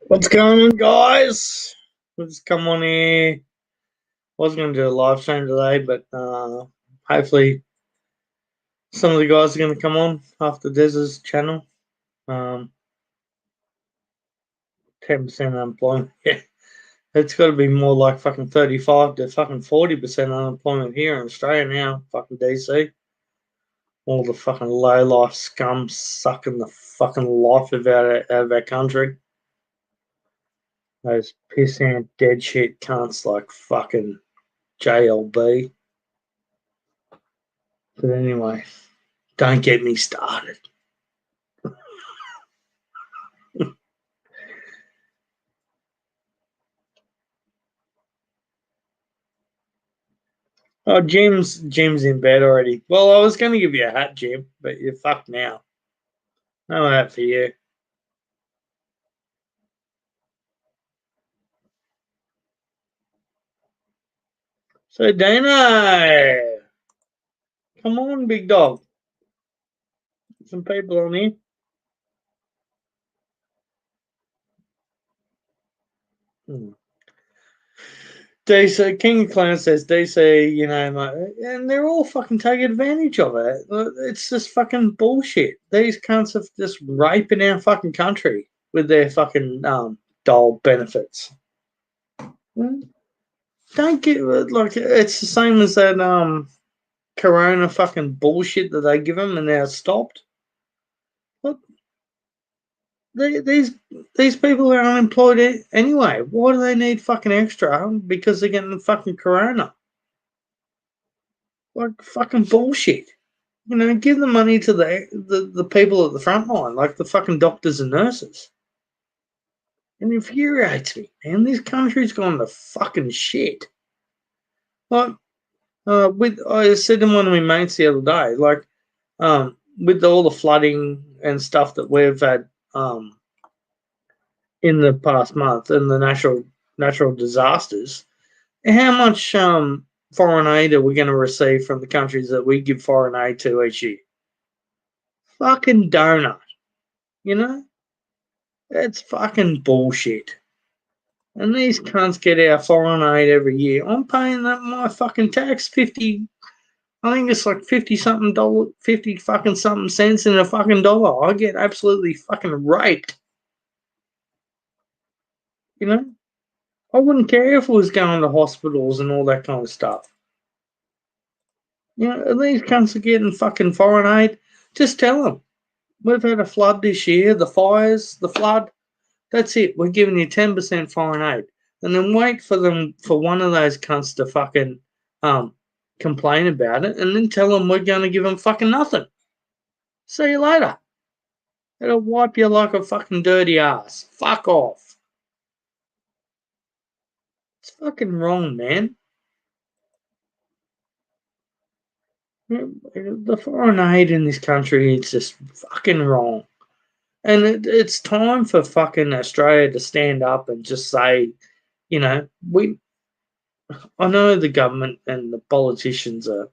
What's going on, guys? Let's come on here. Was going to do a live stream today, but hopefully some of the guys are going to come on after Dez's channel. 10% unemployment. Yeah, it's got to be more like fucking 35 to fucking 40% unemployment here in Australia now. Fucking DC. All the fucking low life scum sucking the fucking life out of our country. Those pissant dead shit cunts like fucking JLB. But anyway, don't get me started. Oh, Jim's in bed already. Well, I was going to give you a hat, Jim, but you're fucked now. No hat for you. So, Dano, come on, big dog. Some people on here. DC King of Clown says DC, and they're all fucking taking advantage of it. It's just fucking bullshit. These cunts are just raping our fucking country with their fucking dole benefits. Don't get like it's the same as that Corona fucking bullshit that they give them and now stopped. Look, these people are unemployed anyway. Why do they need fucking extra? Because they're getting the fucking Corona. Like fucking bullshit. Give the money to the people at the front line, like the fucking doctors and nurses. It infuriates me, man. This country's gone to fucking shit. Like, I said to one of my mates the other day, like, with all the flooding and stuff that we've had in the past month and the natural disasters, how much foreign aid are we going to receive from the countries that we give foreign aid to each year? Fucking donut, you know? It's fucking bullshit. And these cunts get our foreign aid every year. I'm paying that my fucking tax 50. I think it's like 50 something dollar, 50 fucking something cents in a fucking dollar. I get absolutely fucking raped. You know? I wouldn't care if it was going to hospitals and all that kind of stuff. These cunts are getting fucking foreign aid. Just tell them. We've had a flood this year, the fires, the flood. That's it. We're giving you 10% foreign aid. And then wait for one of those cunts to fucking complain about it and then tell them we're going to give them fucking nothing. See you later. It'll wipe you like a fucking dirty ass. Fuck off. It's fucking wrong, man. The foreign aid in this country is just fucking wrong. And it's time for fucking Australia to stand up and just say, I know the government and the politicians are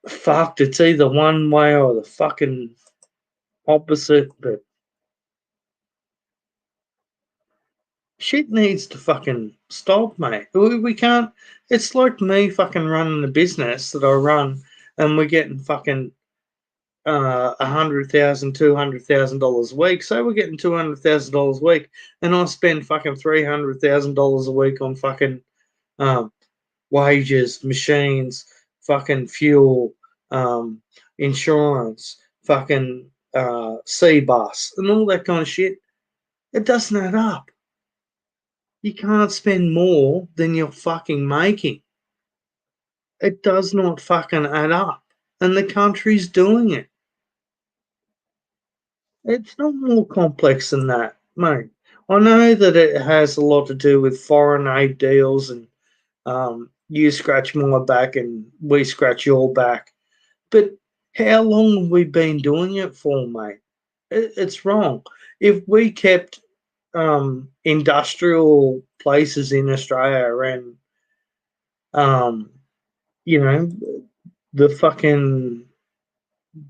fucked. It's either one way or the fucking opposite, but shit needs to fucking stop, mate. We can't. It's like me fucking running a business that I run, and we're getting fucking $100,000, $200,000 a week. So we're getting $200,000 a week, and I spend fucking $300,000 a week on fucking um, wages, machines, fucking fuel, insurance, fucking C bus, and all that kind of shit. It doesn't add up. You can't spend more than you're fucking making. It does not fucking add up. And the country's doing it. It's not more complex than that, mate. I know that it has a lot to do with foreign aid deals and you scratch my back and we scratch your back. But how long have we been doing it for, mate? It's wrong. If we kept industrial places in Australia and um, you know, the fucking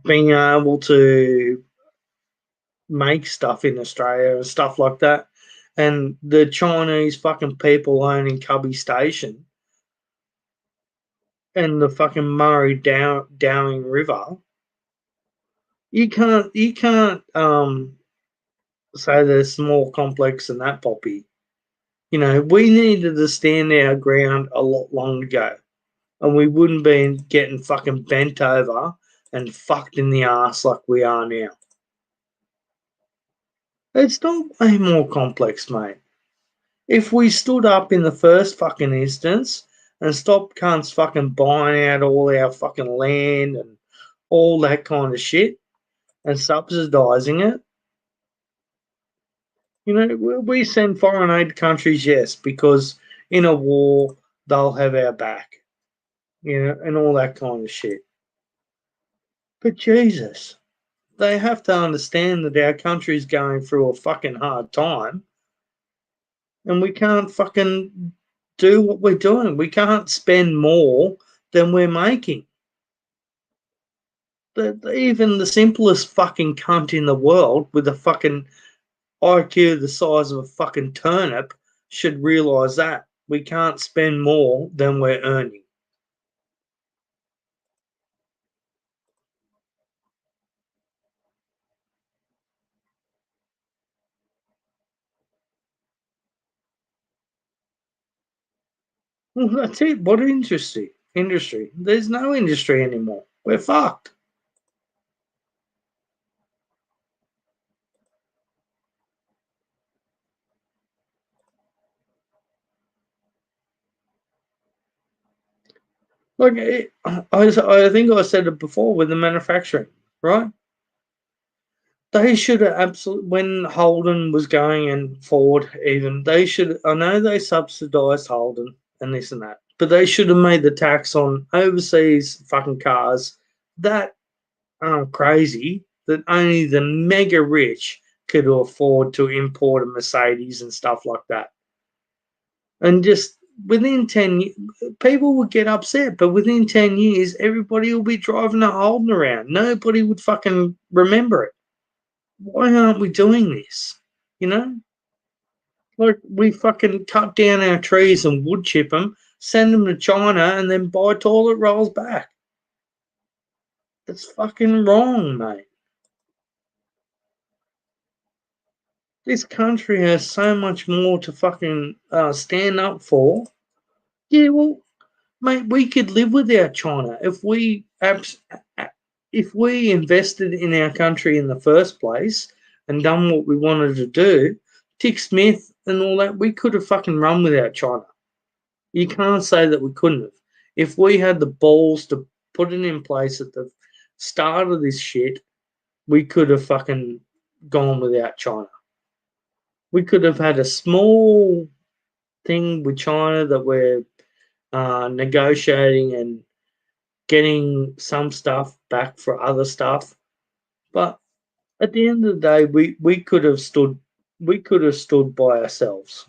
being able to make stuff in Australia and stuff like that. And the Chinese fucking people owning Cubby Station and the fucking Murray Dowing River, you can't say there's more complex than that, Poppy. You know, we needed to stand our ground a lot long ago, and we wouldn't be getting fucking bent over and fucked in the ass like we are now. It's not way more complex, mate. If we stood up in the first fucking instance and stopped cunts fucking buying out all our fucking land and all that kind of shit and subsidising it, you know, we send foreign aid to countries, yes, because in a war they'll have our back, you know, and all that kind of shit. But Jesus, they have to understand that our country's going through a fucking hard time and we can't fucking do what we're doing. We can't spend more than we're making. Even the simplest fucking cunt in the world with a fucking IQ the size of a fucking turnip should realise that. We can't spend more than we're earning. Well, that's it. What industry? Industry. There's no industry anymore. We're fucked. Like, I think I said it before with the manufacturing, right? They should have absolutely, when Holden was going and Ford even, they should, I know they subsidised Holden and this and that, but they should have made the tax on overseas fucking cars that crazy that only the mega rich could afford to import a Mercedes and stuff like that. And just within 10 years, people would get upset, but within 10 years, everybody will be driving a Holden around. Nobody would fucking remember it. Why aren't we doing this? You know? Like, we fucking cut down our trees and wood chip them, send them to China, and then buy toilet rolls back. It's fucking wrong, mate. This country has so much more to fucking stand up for. Yeah, well, mate, we could live without China if we invested in our country in the first place and done what we wanted to do. Dick Smith and all that, we could have fucking run without China. You can't say that we couldn't have. If we had the balls to put it in place at the start of this shit, we could have fucking gone without China. We could have had a small thing with China that we're negotiating and getting some stuff back for other stuff. But at the end of the day, we could have stood by ourselves.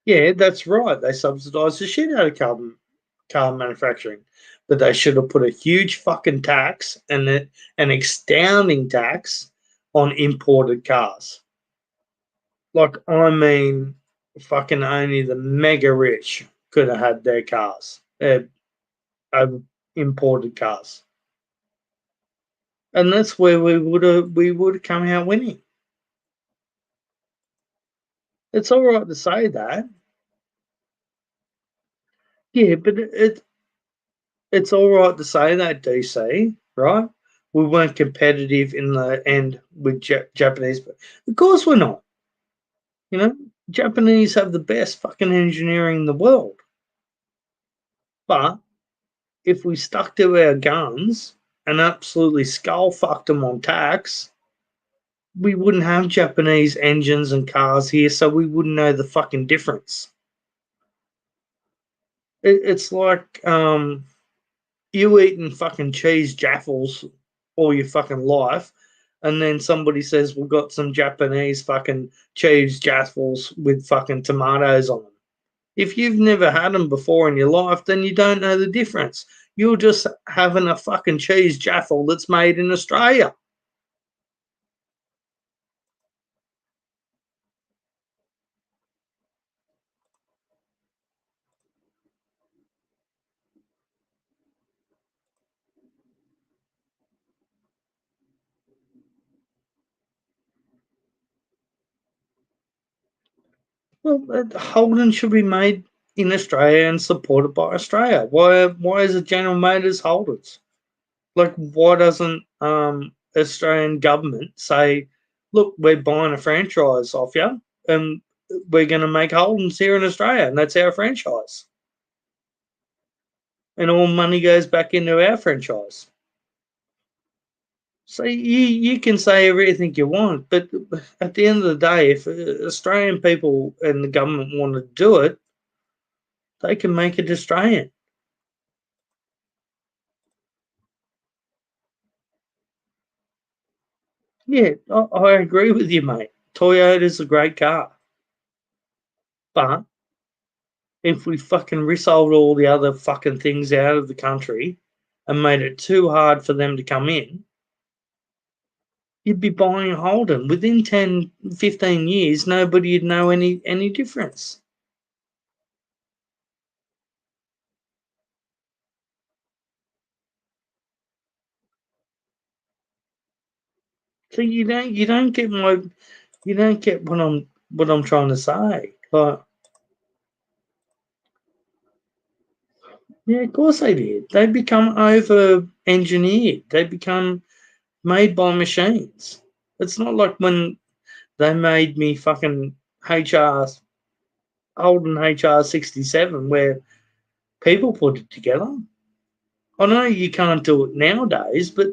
Yeah, that's right. They subsidise the shit out of car manufacturing, but they should have put a huge fucking tax and an astounding tax on imported cars. Like, I mean, fucking only the mega rich could have had their cars, imported cars, and that's where we would have come out winning. It's all right to say that, yeah, but it's all right to say that, DC, right? We weren't competitive in the end with Japanese, but of course we're not. You know, Japanese have the best fucking engineering in the world, but if we stuck to our guns and absolutely skull fucked them on tax, we wouldn't have Japanese engines and cars here, so we wouldn't know the fucking difference. It's like you eating fucking cheese jaffles all your fucking life, and then somebody says we've got some Japanese fucking cheese jaffles with fucking tomatoes on them. If you've never had them before in your life, then you don't know the difference. You're just having a fucking cheese jaffle that's made in Australia. Well, Holden should be made in Australia and supported by Australia. Why is it General Motors Holden's? Like, why doesn't Australian government say, look, we're buying a franchise off you and we're going to make Holden's here in Australia and that's our franchise. And all money goes back into our franchise. So you can say everything you want, but at the end of the day, if Australian people and the government want to do it, they can make it Australian. Yeah, I agree with you, mate. Toyota's a great car. But if we fucking resold all the other fucking things out of the country and made it too hard for them to come in, you'd be buying a Holden. Within 10, 15 years, nobody'd know any difference. So you don't get what I'm trying to say. Like, yeah, of course they did. They become over engineered. They become made by machines. It's not like when they made me fucking HR Holden HR 67 where people put it together. I know you can't do it nowadays, but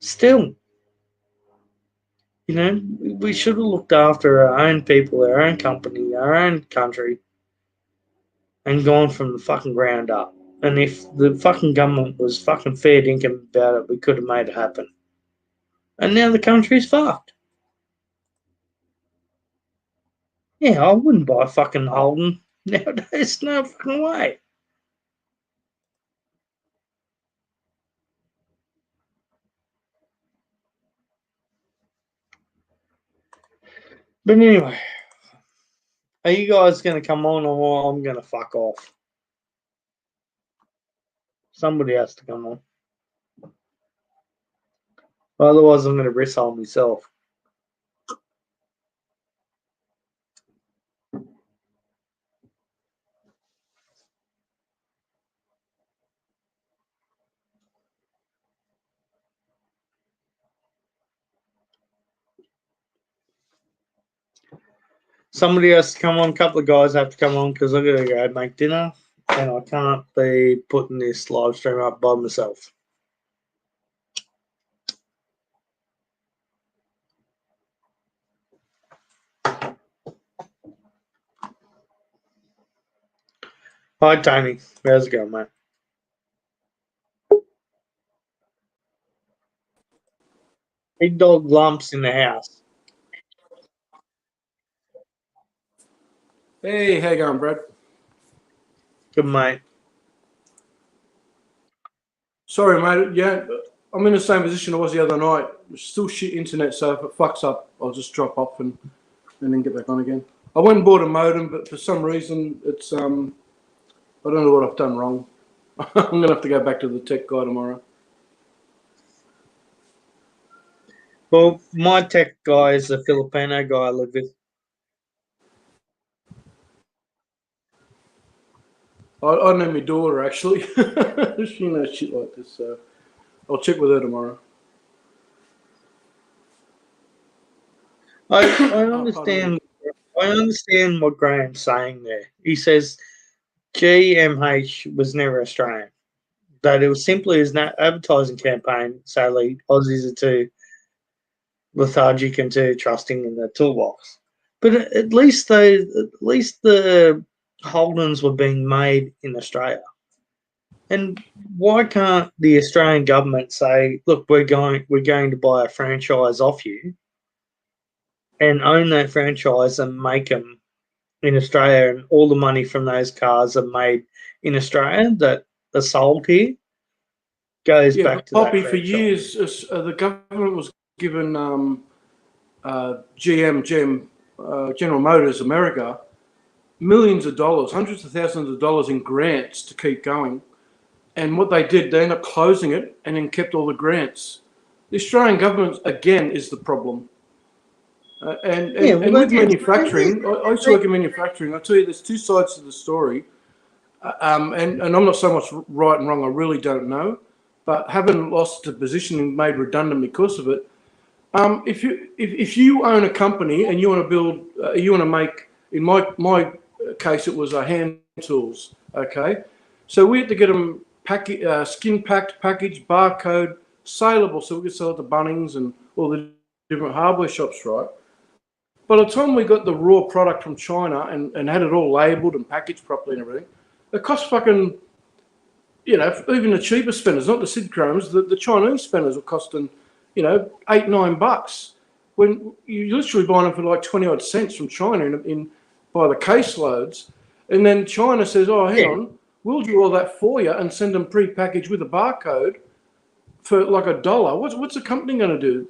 still, we should have looked after our own people, our own company, our own country, and gone from the fucking ground up. And if the fucking government was fucking fair dinkum about it, we could have made it happen. And now the country's fucked. Yeah, I wouldn't buy a fucking Holden nowadays. No fucking way. But anyway, are you guys going to come on or I'm going to fuck off? Somebody has to come on. Otherwise, I'm going to resell myself. Somebody has to come on. A couple of guys have to come on because I've got to go make dinner and I can't be putting this live stream up by myself. Hi, Tony. How's it going, mate? Big dog lumps in the house. Hey, how you going, Brad? Good, mate. Sorry, mate. Yeah, I'm in the same position I was the other night. Still shit internet, so if it fucks up, I'll just drop off and then get back on again. I went and bought a modem, but for some reason it's I don't know what I've done wrong. I'm gonna have to go back to the tech guy tomorrow. Well, my tech guy is a Filipino guy I live with. I know my daughter actually. She knows shit like this, so I'll check with her tomorrow. I understand. I understand what Graham's saying there. He says GMH was never Australian. That it was simply as an advertising campaign. Sadly, Aussies are too lethargic and too trusting in the toolbox. But at least the Holdens were being made in Australia. And why can't the Australian government say, "Look, we're going to buy a franchise off you and own that franchise and make them in Australia, and all the money from those cars are made in Australia that are sold here goes back to Poppy, that for franchise." years, the government was given General Motors America millions of dollars, hundreds of thousands of dollars in grants to keep going. And what they did, they ended up closing it and then kept all the grants. The Australian government, again, is the problem. Yeah, well, and with that's manufacturing, I used to work in manufacturing. I tell you, there's two sides to the story, and I'm not so much right and wrong. I really don't know, but having lost a position and made redundant because of it. If you own a company and you want to build, you want to make, in my case, it was hand tools. Okay, so we had to get them skin packed, packaged, barcode, saleable, so we could sell it to Bunnings and all the different hardware shops, right? By the time we got the raw product from China and had it all labelled and packaged properly and everything, it cost fucking, even the cheaper spinners, not the Sid Chromes, the Chinese spinners were costing, $8-9, when you're literally buying them for like 20 odd cents from China in by the caseloads. And then China says, oh, hang on, we'll do all that for you and send them pre-packaged with a barcode for like $1. What's the company going to do?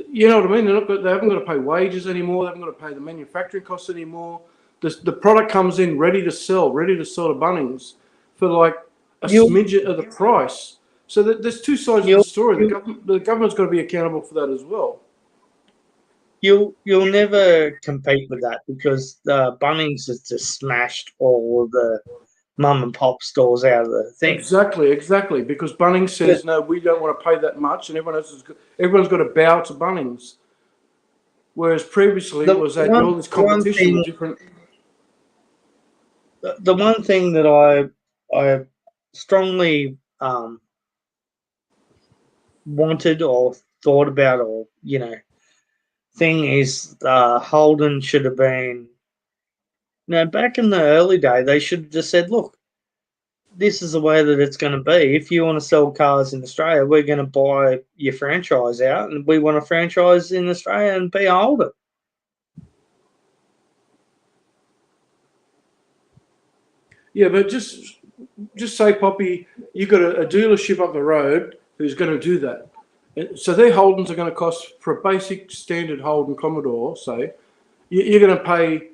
You know what I mean? They haven't got to pay wages anymore. They haven't got to pay the manufacturing costs anymore. The product comes in ready to sell to Bunnings for like a smidget of the price. So there's two sides of the story. The government's got to be accountable for that as well. You'll never compete with that because Bunnings has just smashed all of the mum and pop stores out of the thing. Exactly. Because Bunnings says no, we don't want to pay that much, and everyone's got to bow to Bunnings. Whereas previously it was all this competition with different. The one thing that I strongly wanted or thought about, or thing is, Holden should have been. Back in the early day, they should have just said, "Look, this is the way that it's going to be. If you want to sell cars in Australia, we're going to buy your franchise out, and we want a franchise in Australia and be a holder." Yeah, but just say, Poppy, you got a dealership up the road who's going to do that. So their Holdens are going to cost, for a basic standard Holden Commodore, say, you're going to pay,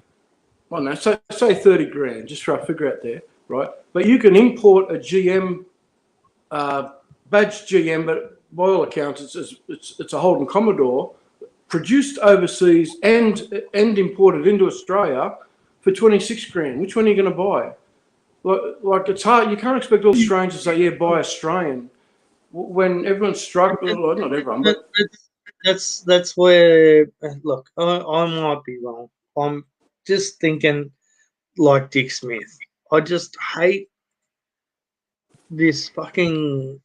say 30 grand, just for a figure out there, right? But you can import a GM, badged GM, but by all accounts, it's a Holden Commodore, produced overseas and imported into Australia for 26 grand. Which one are you going to buy? Like it's hard. You can't expect all Australians to say, "Yeah, buy Australian," when everyone's struggling. Well, not everyone, but that's where. Look, I might be wrong. I'm just thinking like Dick Smith. I just hate this fucking.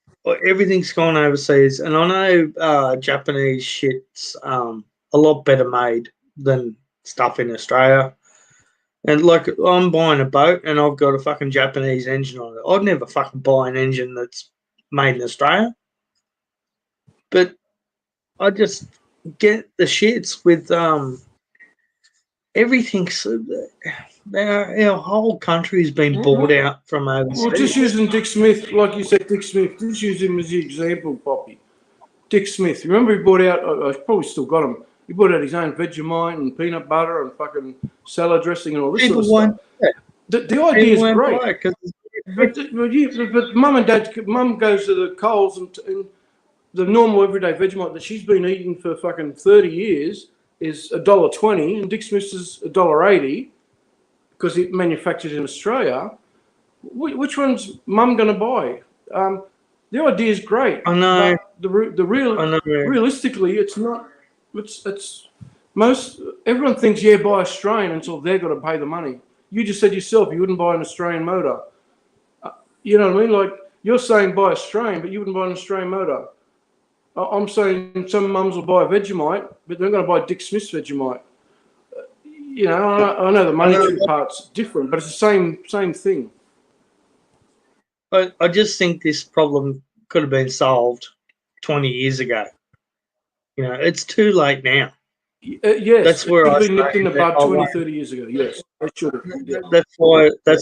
Everything's gone overseas, and I know Japanese shit's a lot better made than stuff in Australia. And like, I'm buying a boat and I've got a fucking Japanese engine on it. I'd never fucking buy an engine that's made in Australia. But I just get the shits with everything. So our whole country's been bought out from overseas. Well, just using Dick Smith, like you said, Dick Smith, just use him as the example, Poppy. Dick Smith, remember he bought out, I probably still got him, he bought out his own Vegemite and peanut butter and fucking salad dressing and all this sort of stuff. The idea is great. But mum goes to the Coles and the normal everyday Vegemite that she's been eating for fucking 30 years is $1.20, and Dick Smith's is $1.80 because it manufactured in Australia. Which one's mum going to buy? The idea is great. I know. But realistically, it's not. It's most everyone thinks buy Australian until they've got to pay the money. You just said yourself you wouldn't buy an Australian motor. You know what I mean? Like you're saying buy Australian, but you wouldn't buy an Australian motor. I'm saying some mums will buy a Vegemite, but they're going to buy Dick Smith's Vegemite. I know the monetary part's different, but it's the same thing. I just think this problem could have been solved 20 years ago. It's too late now. Yes, that's where it could have been nipped in the bud 20, 30 years ago. Yes, it should have. Yeah. That's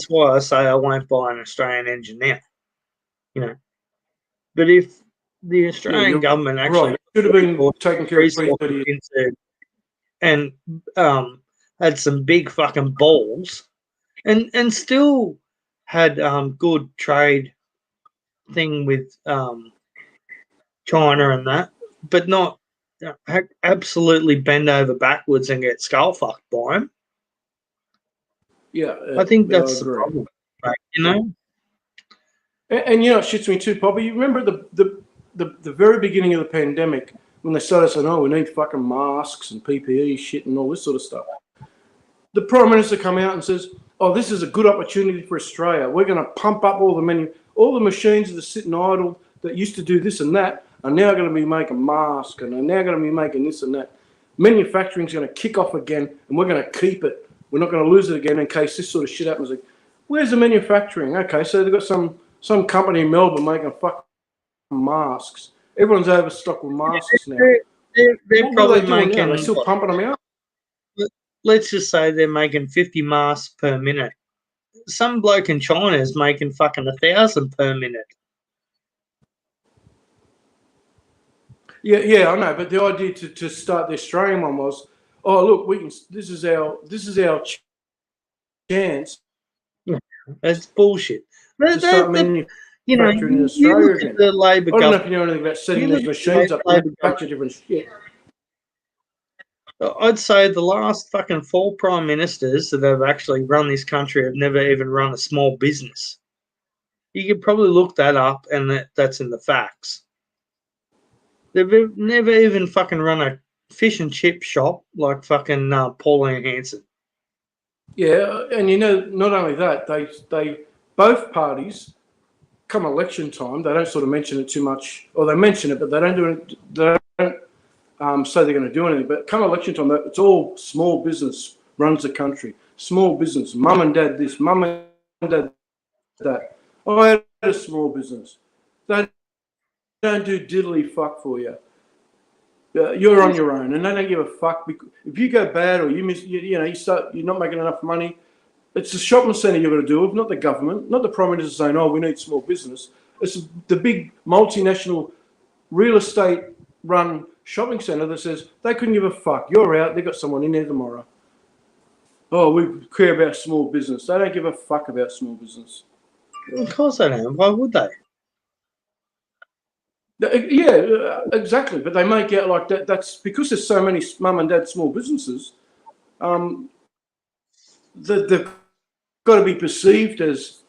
why I say I won't buy an Australian engine now. But if the Australian government actually should have been taken care of 30 years and had some big fucking balls, and still had good trade thing with China and that, but not absolutely bend over backwards and get skull fucked by them. Yeah, I think yeah, that's I the agree. problem, you know? And you know, it shits me too, Poppy. You remember the very beginning of the pandemic when they started saying, "Oh, we need fucking masks and PPE shit and all this sort of stuff." The Prime Minister come out and says, "Oh, this is a good opportunity for Australia. We're going to pump up all the machines that are sitting idle that used to do this and that are now going to be making masks and are now going to be making this and that. Manufacturing's going to kick off again, and we're going to keep it. We're not going to lose it again in case this sort of shit happens." Like, where's the manufacturing? Okay, so they've got some company in Melbourne making fucking masks. Everyone's overstocked with masks now. They're What probably are they doing making. now? They still pumping them out? Let's just say they're making 50 masks per minute. Some bloke in China is making fucking 1,000 per minute. Yeah, I know. But the idea to start the Australian one was, oh look, we can. This is our chance. That's bullshit. To start manufacturing you know, in you Australia look again. at the Labor I don't know government. if you know anything about setting those machines up and manufacture different shit. I'd say the last fucking 4 prime ministers that have actually run this country have never even run a small business. You could probably look that up, and that's in the facts. They've never even fucking run a fish and chip shop like fucking Pauline Hanson. Yeah, and you know, not only that, they both parties come election time, they don't sort of mention it too much, or they mention it, but they don't do it. They don't say they're going to do anything. But come election time, it's all small business runs the country. Small business, mum and dad this, mum and dad that. I had a small business. They don't do diddly fuck for you. You're on your own, and they don't give a fuck. If you go bad or you miss, you're not making enough money. It's the shopping centre you're going to do it, not the government, not the Prime Minister saying, "Oh, we need small business." It's the big multinational real estate run shopping centre that says they couldn't give a fuck. You're out. They've got someone in there tomorrow. Oh, we care about small business. They don't give a fuck about small business. Of course they don't. Why would they? Yeah, exactly. But they make out like that. That's because there's so many mum and dad small businesses. They've got to be perceived as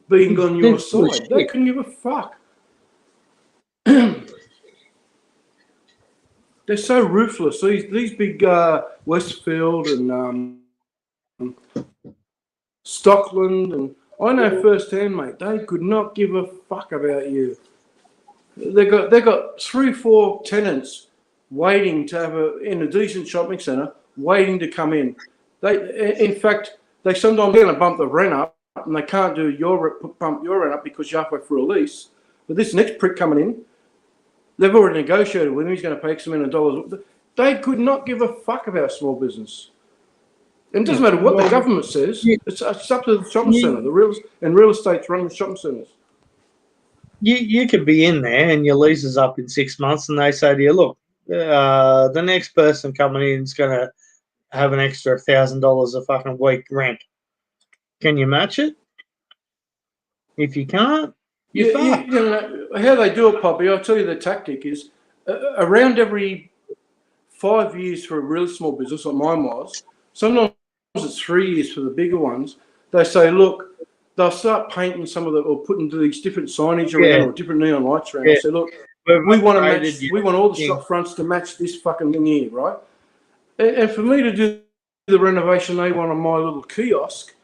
being on your side. They couldn't give a fuck. They're so ruthless. These big Westfield and Stockland, and I know firsthand, mate. They could not give a fuck about you. They got 3-4 tenants waiting to have in a decent shopping centre, waiting to come in. In fact, they sometimes going to bump the rent up, and they can't bump your rent up because you're halfway through a lease. But this next prick coming in, they've already negotiated with him. He's going to pay X amount of dollars. They could not give a fuck about small business. And it doesn't matter what the government says. It's up to the shopping centre. Real estate's run the shopping centres. You could be in there and your lease is up in 6 months, and they say to you, "Look, the next person coming in is going to have an extra $1,000 a fucking week rent. Can you match it? If you can't, you're fucked." You know, how they do it, Poppy, I'll tell you the tactic is around every 5 years for a really small business like mine was, sometimes it's 3 years for the bigger ones, they say, look, they'll start painting or putting these different signage around or different neon lights around. They say, look, we want all the shop fronts to match this fucking thing here, right? And for me to do the renovation they want on my little kiosk,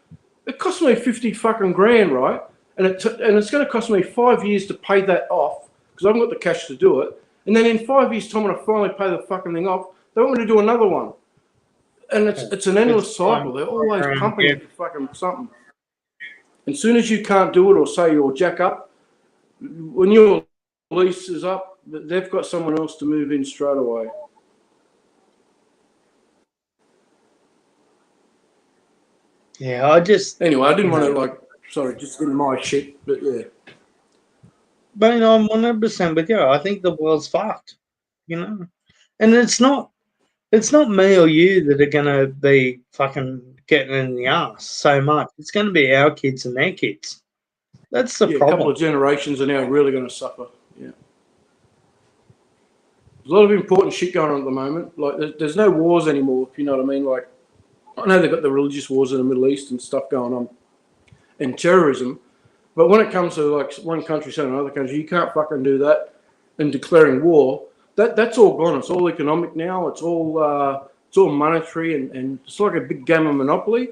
it cost me 50 fucking grand, right? And it's going to cost me 5 years to pay that off because I haven't got the cash to do it. And then in 5 years' time, when I finally pay the fucking thing off, they want me to do another one. And it's an endless cycle. They're always pumping you for fucking something. And as soon as you can't do it or say you'll jack up, when your lease is up, they've got someone else to move in straight away. Yeah, Anyway, I didn't want to just get in my shit, but yeah. But I'm 100% with you. I think the world's fucked, and it's not me or you that are going to be fucking getting in the ass so much. It's going to be our kids and their kids. That's the problem. A couple of generations are now really going to suffer. Yeah. a lot of important shit going on at the moment. Like, there's no wars anymore, if you know what I mean. Like, I know they've got the religious wars in the Middle East and stuff going on, and terrorism. But when it comes to like one country saying another country, you can't fucking do that and declaring war. That's all gone. It's all economic now. It's all monetary, and it's like a big game of Monopoly.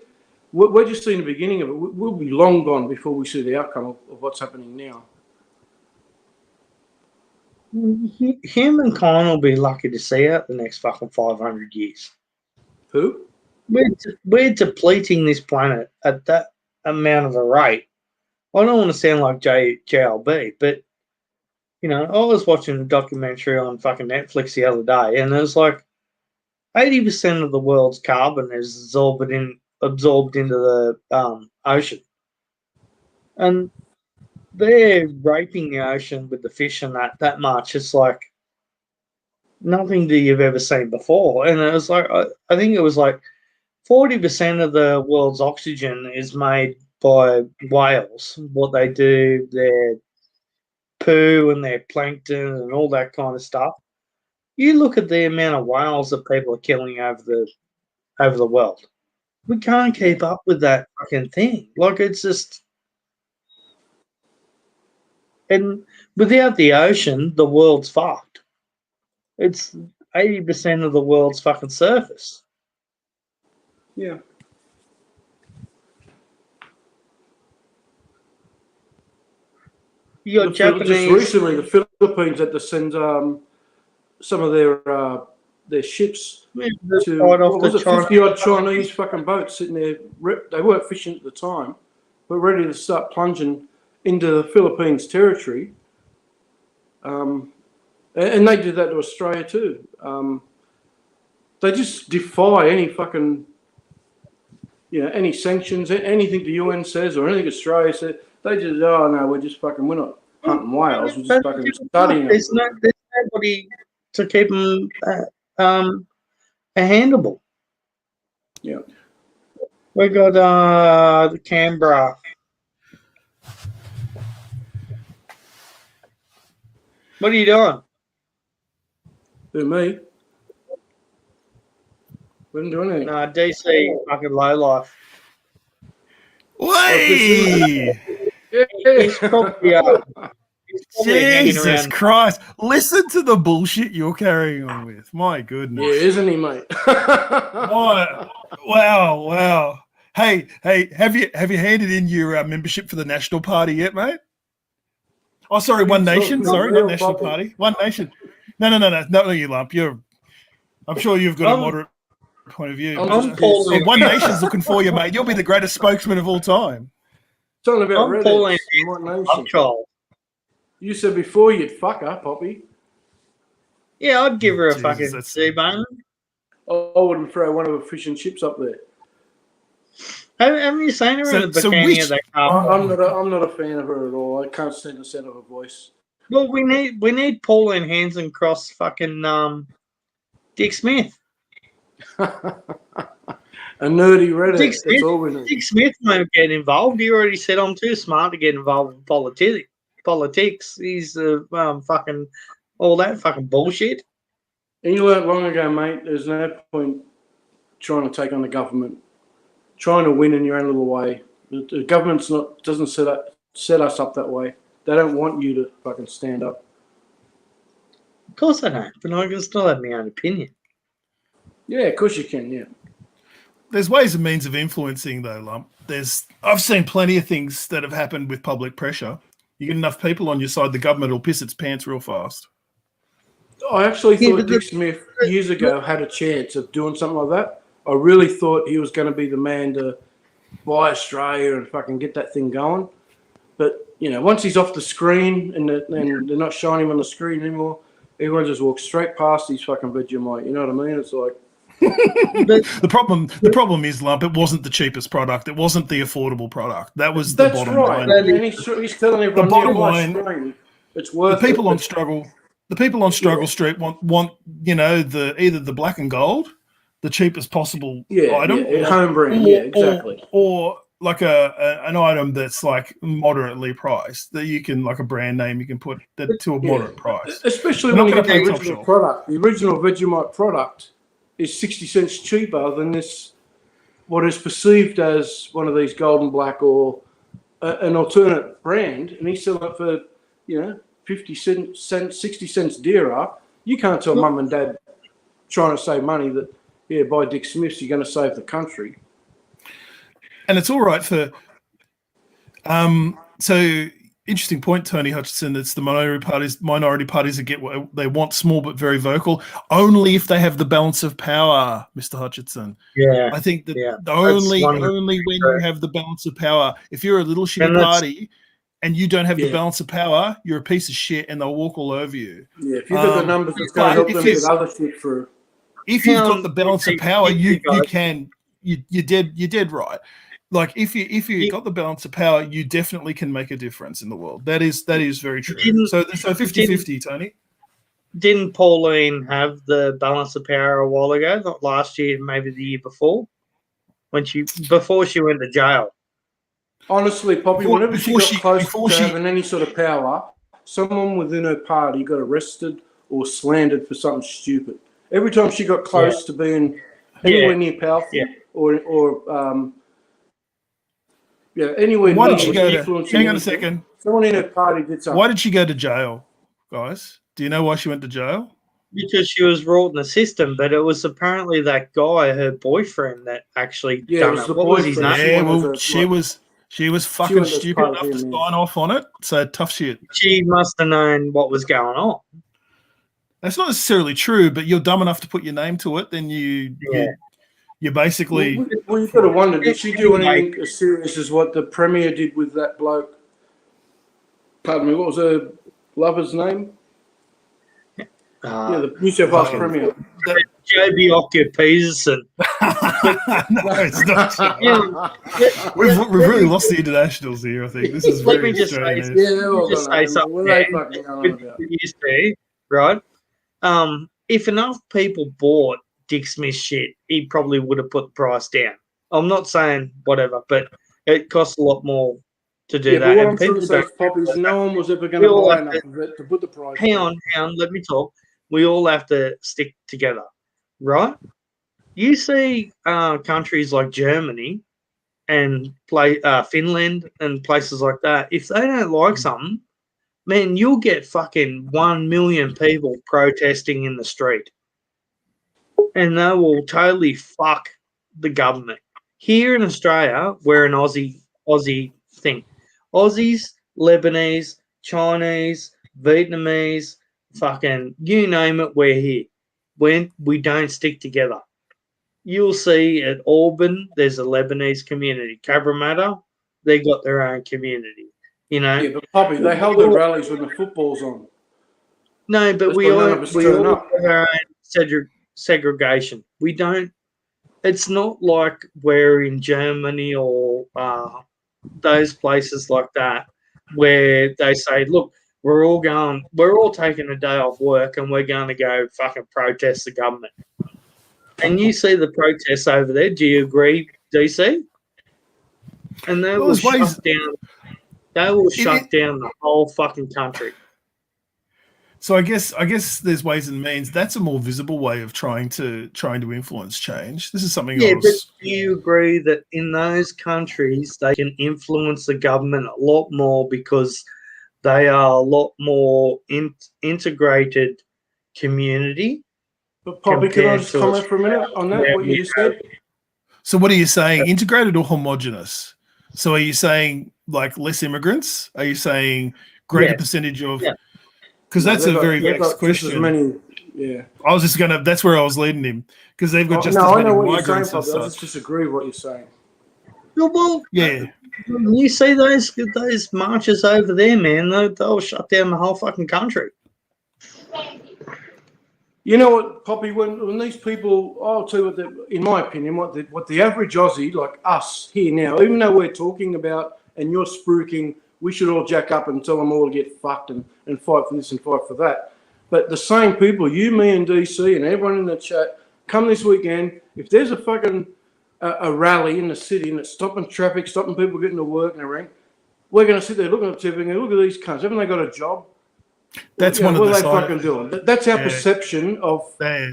We're just seeing the beginning of it. We'll be long gone before we see the outcome of what's happening now. Humankind will be lucky to see out the next fucking 500 years. Who? We're depleting this planet at that amount of a rate. I don't want to sound like JLB, but, you know, I was watching a documentary on fucking Netflix the other day, and it was like 80% of the world's carbon is absorbed into the ocean. And they're raping the ocean with the fish and that much. It's like nothing that you've ever seen before. And it was like, I think it was like 40% of the world's oxygen is made by whales. What they do, their poo and their plankton and all that kind of stuff. You look at the amount of whales that people are killing over the world. We can't keep up with that fucking thing. Like, it's just... And without the ocean, the world's fucked. It's 80% of the world's fucking surface. Yeah. You got Japanese... Just recently, the Philippines had to send some of their ships to right off the 50-odd Chinese fucking boats sitting there. They weren't fishing at the time, but ready to start plunging into the Philippines territory. And they did that to Australia too. They just defy any fucking, any sanctions, anything the UN says or anything Australia says. They just, oh no, we're not hunting whales, we're just fucking studying them. There's nobody to keep them handleable. Yeah. We got the Canberra. What are you doing? Who, me? We didn't do anything. No, DC fucking low life. Wait! He's probably Jesus Christ. Listen to the bullshit you're carrying on with. My goodness. Yeah, isn't he, mate? Wow. Hey, have you handed in your membership for the National Party yet, mate? Oh, sorry, One Nation. Sorry, not National Party. One Nation. No, you lump. I'm sure you've got a moderate point of view. One Nation's looking for you, mate. You'll be the greatest spokesman of all time. It's all about Reddit. One Nation. You said before you'd fuck her, Poppy. Yeah, I'd give her a fucking C-bone. I wouldn't throw one of her fish and chips up there. Haven't you seen her in the bikini of that car? I'm not a fan of her at all. I can't stand the sound of her voice. Well, we need Pauline Hanson cross fucking Dick Smith. A nerdy Reddit. That's all we need. Dick Smith won't get involved. He already said I'm too smart to get involved in politics. He's fucking all that fucking bullshit. And you learnt long ago, mate, there's no point trying to take on the government. Trying to win in your own little way. The government's doesn't set us up that way. They don't want you to fucking stand up. Of course I don't, but I can still have my own opinion. Yeah, of course you can, yeah. There's ways and means of influencing, though, Lump. I've seen plenty of things that have happened with public pressure. You get enough people on your side, the government will piss its pants real fast. I actually thought Dick Smith years ago had a chance of doing something like that. I really thought he was going to be the man to buy Australia and fucking get that thing going. But, once he's off the screen and they're not showing him on the screen anymore, everyone just walks straight past his fucking Vegemite. You know what I mean? It's like... The problem is, Lump, it wasn't the cheapest product. It wasn't the affordable product. That was the bottom line. And he's telling everyone, the bottom line, it's worth the people on Struggle Street want either the black and gold, the cheapest possible item, home brand, exactly. Or like an item that's like moderately priced that you can, like a brand name, you can put that to a moderate price. Especially We're when not you gonna get the pay top original shelf. product. The original Vegemite product is 60 cents cheaper than this, what is perceived as one of these Golden Black or an alternate brand, and he's selling it for, 50 cents, 60 cents dearer. You can't tell mum and dad trying to save money that, buy Dick Smith's, you're going to save the country. And it's all right for so interesting point, Tony Hutchinson. It's the minority parties that get what they want, small but very vocal, only if they have the balance of power, Mr. Hutchinson. Yeah. I think that Yeah. only That's when you have the balance of power. If you're a little shitty party and you don't have the balance of power, you're a piece of shit and they'll walk all over you. Yeah, if you've got the numbers, it's going to help them get other shit through. If you've got the balance of power, you're dead right. Like if you got the balance of power, you definitely can make a difference in the world. That is very true. So 50-50, Tony. Didn't Pauline have the balance of power a while ago? Not last year, maybe the year before, before she went to jail. Honestly, Poppy, whenever she got close to having any sort of power, someone within her party got arrested or slandered for something stupid. Every time she got close to being anywhere near powerful or anywhere Why near did she go to? influencing Hang on a anything, second. someone in her party did something. Why did she go to jail, guys? Do you know why she went to jail? Because she was ruled in the system, but it was apparently that guy, her boyfriend, that actually done it was it. the What was his boyfriend. name? Yeah, well, she was fucking stupid enough to sign off on it. So tough shit. She must have known what was going on. That's not necessarily true, but you're dumb enough to put your name to it, then you basically. Well, you've got to wonder, did she do anything as serious as what the Premier did with that bloke? Pardon me, what was her lover's name? The New South Wales Premier. JB Occupation. No, it's not. We've really lost the internationals here, I think. This is Let very me just say, strange. What are they fucking going about? You see, right? If enough people bought Dick Smith shit, he probably would have put the price down. I'm not saying whatever, but it costs a lot more to do that. But what And I'm trying to say, Poppy, is no one was ever going to buy enough of it to put the price down. Hang on, let me talk. We all have to stick together, right? You see countries like Germany and Finland and places like that, if they don't like something, man, you'll get fucking 1 million people protesting in the street. And they will totally fuck the government. Here in Australia, we're an Aussie thing. Aussies, Lebanese, Chinese, Vietnamese, fucking you name it, we're here. When we don't stick together. You'll see at Auburn, there's a Lebanese community. Cabramatta, they got their own community. Yeah, but Poppy, they held their rallies when the football's on. No, but we all have our own segregation. We don't. It's not like we're in Germany or those places like that where they say, look, we're all taking a day off work and we're going to go fucking protest the government. And you see the protests over there. Do you agree, DC? And they will shut down. They will shut down the whole fucking country. So I guess there's ways and means. That's a more visible way of trying to influence change. This is something. Yeah, but do you agree that in those countries they can influence the government a lot more because they are a lot more integrated community? But Poppy, can I just comment for a minute on that? What you just said. So what are you saying? Integrated or homogenous? So are you saying like less immigrants? Are you saying greater percentage of? Because that's a very vexed question. I was just gonna. That's where I was leading him because they've got just as many migrants and such. I just disagree with what you're saying. Well, yeah. You see those marches over there, man. They'll shut down the whole fucking country. You know what, Poppy? When these people, I'll tell you what. In my opinion, what the average Aussie like us here now, even though we're talking about and you're spruiking, we should all jack up and tell them all to get fucked and fight for this and fight for that. But the same people, you, me, and DC, and everyone in the chat, come this weekend. If there's a fucking a rally in the city and it's stopping traffic, stopping people getting to work and everything, we're going to sit there looking at TV and go, look at these cunts. Haven't they got a job? That's What one of the are they side- fucking doing? That's our Yeah. perception of They-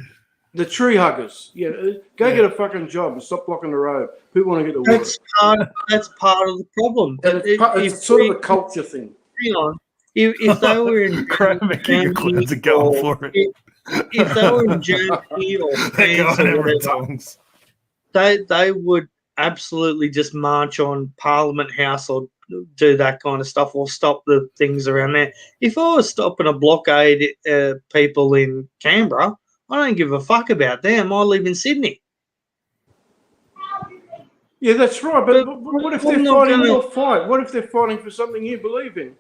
the tree huggers. Go get a fucking job and stop blocking the road. People want to get to work. That's part of the problem. And it's sort of a culture thing. Hang on. If they were in Making clouds are going for it. if they were in Germany or They're France going or over whatever, tongues. they would absolutely just march on Parliament House or do that kind of stuff or stop the things around there. If I was stopping a blockade people in Canberra, I don't give a fuck about them. I live in Sydney. Yeah, that's right. But what if they're I'm not fighting gonna- your fight? What if they're fighting for something you believe in?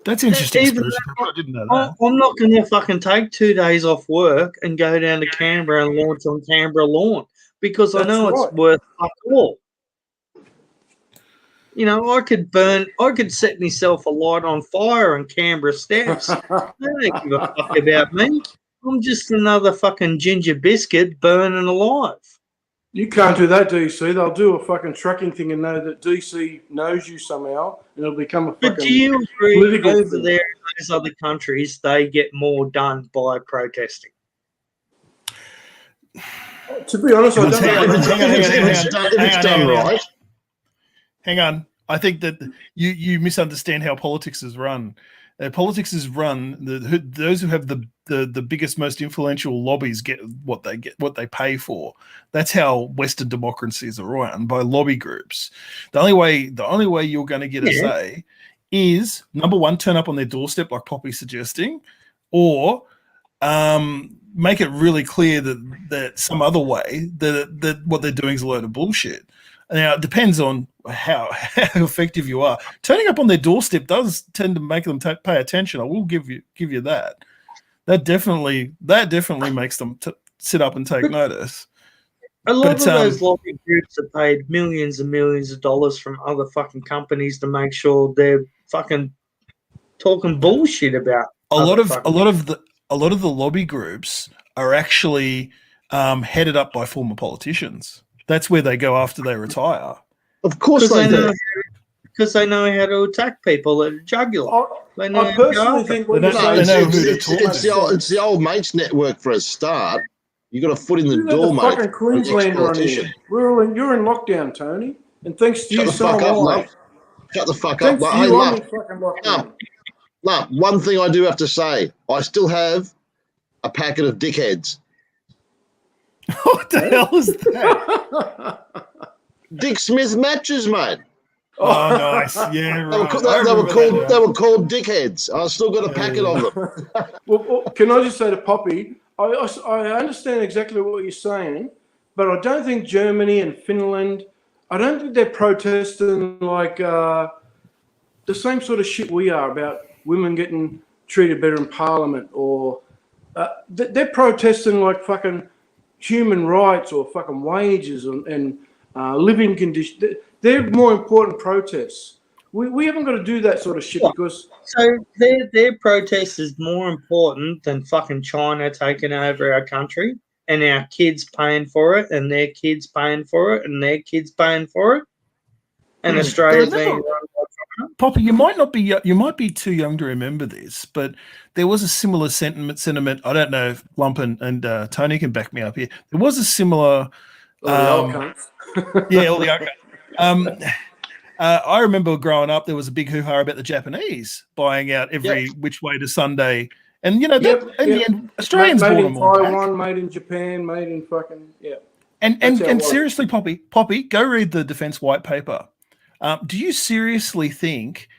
That's interesting. Even Spruce. I didn't know that. I'm not going to fucking take 2 days off work and go down to Canberra and launch on Canberra lawn because I That's know right. it's worth fuck all. You know, I could set myself alight on fire on Canberra steps. They don't give a fuck about me. I'm just another fucking ginger biscuit burning alive. You can't do that, DC. They'll do a fucking trucking thing and know that DC knows you somehow, and it'll become a But do fucking. you agree political over thing. there in those other countries, they get more done by protesting? To be honest, I don't Hang on, know. hang on. If it's done right. Hang on. I think that you misunderstand how politics is run. Politics is run. Those who have the biggest, most influential lobbies get what they pay for. That's how Western democracies are run, by lobby groups. The only way you're going to get a say is, number one, turn up on their doorstep like Poppy's suggesting, or make it really clear that some other way that what they're doing is a load of bullshit. Now, it depends on how effective you are. Turning up on their doorstep does tend to make them pay attention. I will give you that. That definitely makes them sit up and take notice. A lot But, of those lobby groups are paid millions and millions of dollars from other fucking companies to make sure they're fucking talking bullshit about A lot of fucking- the lobby groups are actually headed up by former politicians. That's where they go after they retire. Of course because they do. because they know how to attack people at a jugular. They know I how to go personally after think They what don't- you're No, they saying know who to is- talk it's the old mates network for a start. You got a foot in the You got door, the mate. fucking Queenslander on here. You're in lockdown, Tony, and thanks to Shut you, the so fuck am up, I. Lump. Shut the fuck up. Thanks to Hey, you, I'm in Lump. fucking lockdown. Lump. One thing I do have to say, I still have a packet of dickheads. What the hell is that? Dick Smith matches, mate. Oh, nice. Yeah, They were, right. ca- I they were remember called. that They now. were called dickheads. I still got a packet of them. Well, can I just say to Poppy, I understand exactly what you're saying, but I don't think Germany and Finland, I don't think they're protesting like the same sort of shit we are about women getting treated better in Parliament, or they're protesting like fucking human rights or fucking wages and living conditions. They're more important protests. We haven't got to do that sort of shit because So their protest is more important than fucking China taking over our country and our kids paying for it and their kids paying for it and their kids paying for it. And Australia's being remember- run by China. Poppy, you might be too young to remember this, but there was a similar sentiment. I don't know if Lump and Tony can back me up here. There was a similar, the old cunts. yeah, all the okay. I remember growing up, there was a big hoo-ha about the Japanese buying out every which way to Sunday, and you know, that, in the end, Australians made bought in them all back. Taiwan, made in Japan, made in fucking And That's how it was. seriously, Poppy, go read the Defence White Paper. Do you seriously think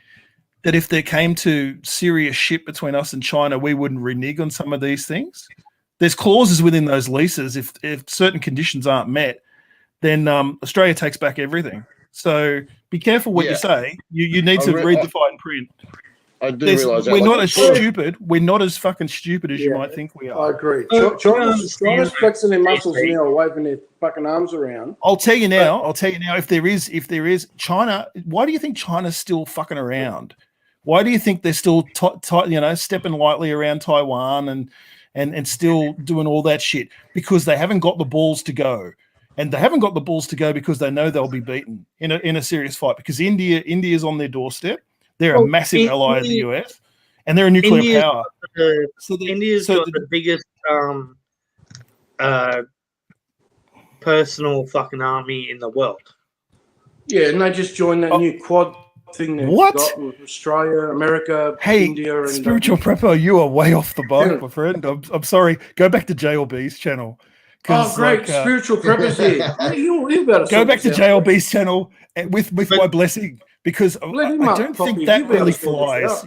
that if there came to serious shit between us and China, we wouldn't renege on some of these things? There's clauses within those leases. If certain conditions aren't met, then Australia takes back everything. So be careful what you say. You need to read the fine print. I do realise that. We're Like, not as stupid. We're not as fucking stupid as you might think we I are. agree. Oh, China's yeah. flexing their muscles now, waving their fucking arms around. I'll tell you now. If there is China, why do you think China's still fucking around? Why do you think they're still stepping lightly around Taiwan and still doing all that shit? Because they haven't got the balls to go. and they haven't got the balls to go because they know they'll be beaten in a serious fight because India's on their doorstep. They're a massive ally of the US, and they're a nuclear power. India's got the biggest personal fucking army in the world. Yeah, and they just joined that new quad thing there. What? With Australia, America, Hey, India, and Spiritual Prepper, you are way off the mark, my friend. I'm sorry. Go back to JLB's channel. Oh, great. Spiritual Preppers here. You better go back to JLB's channel with my blessing because I don't think that really flies.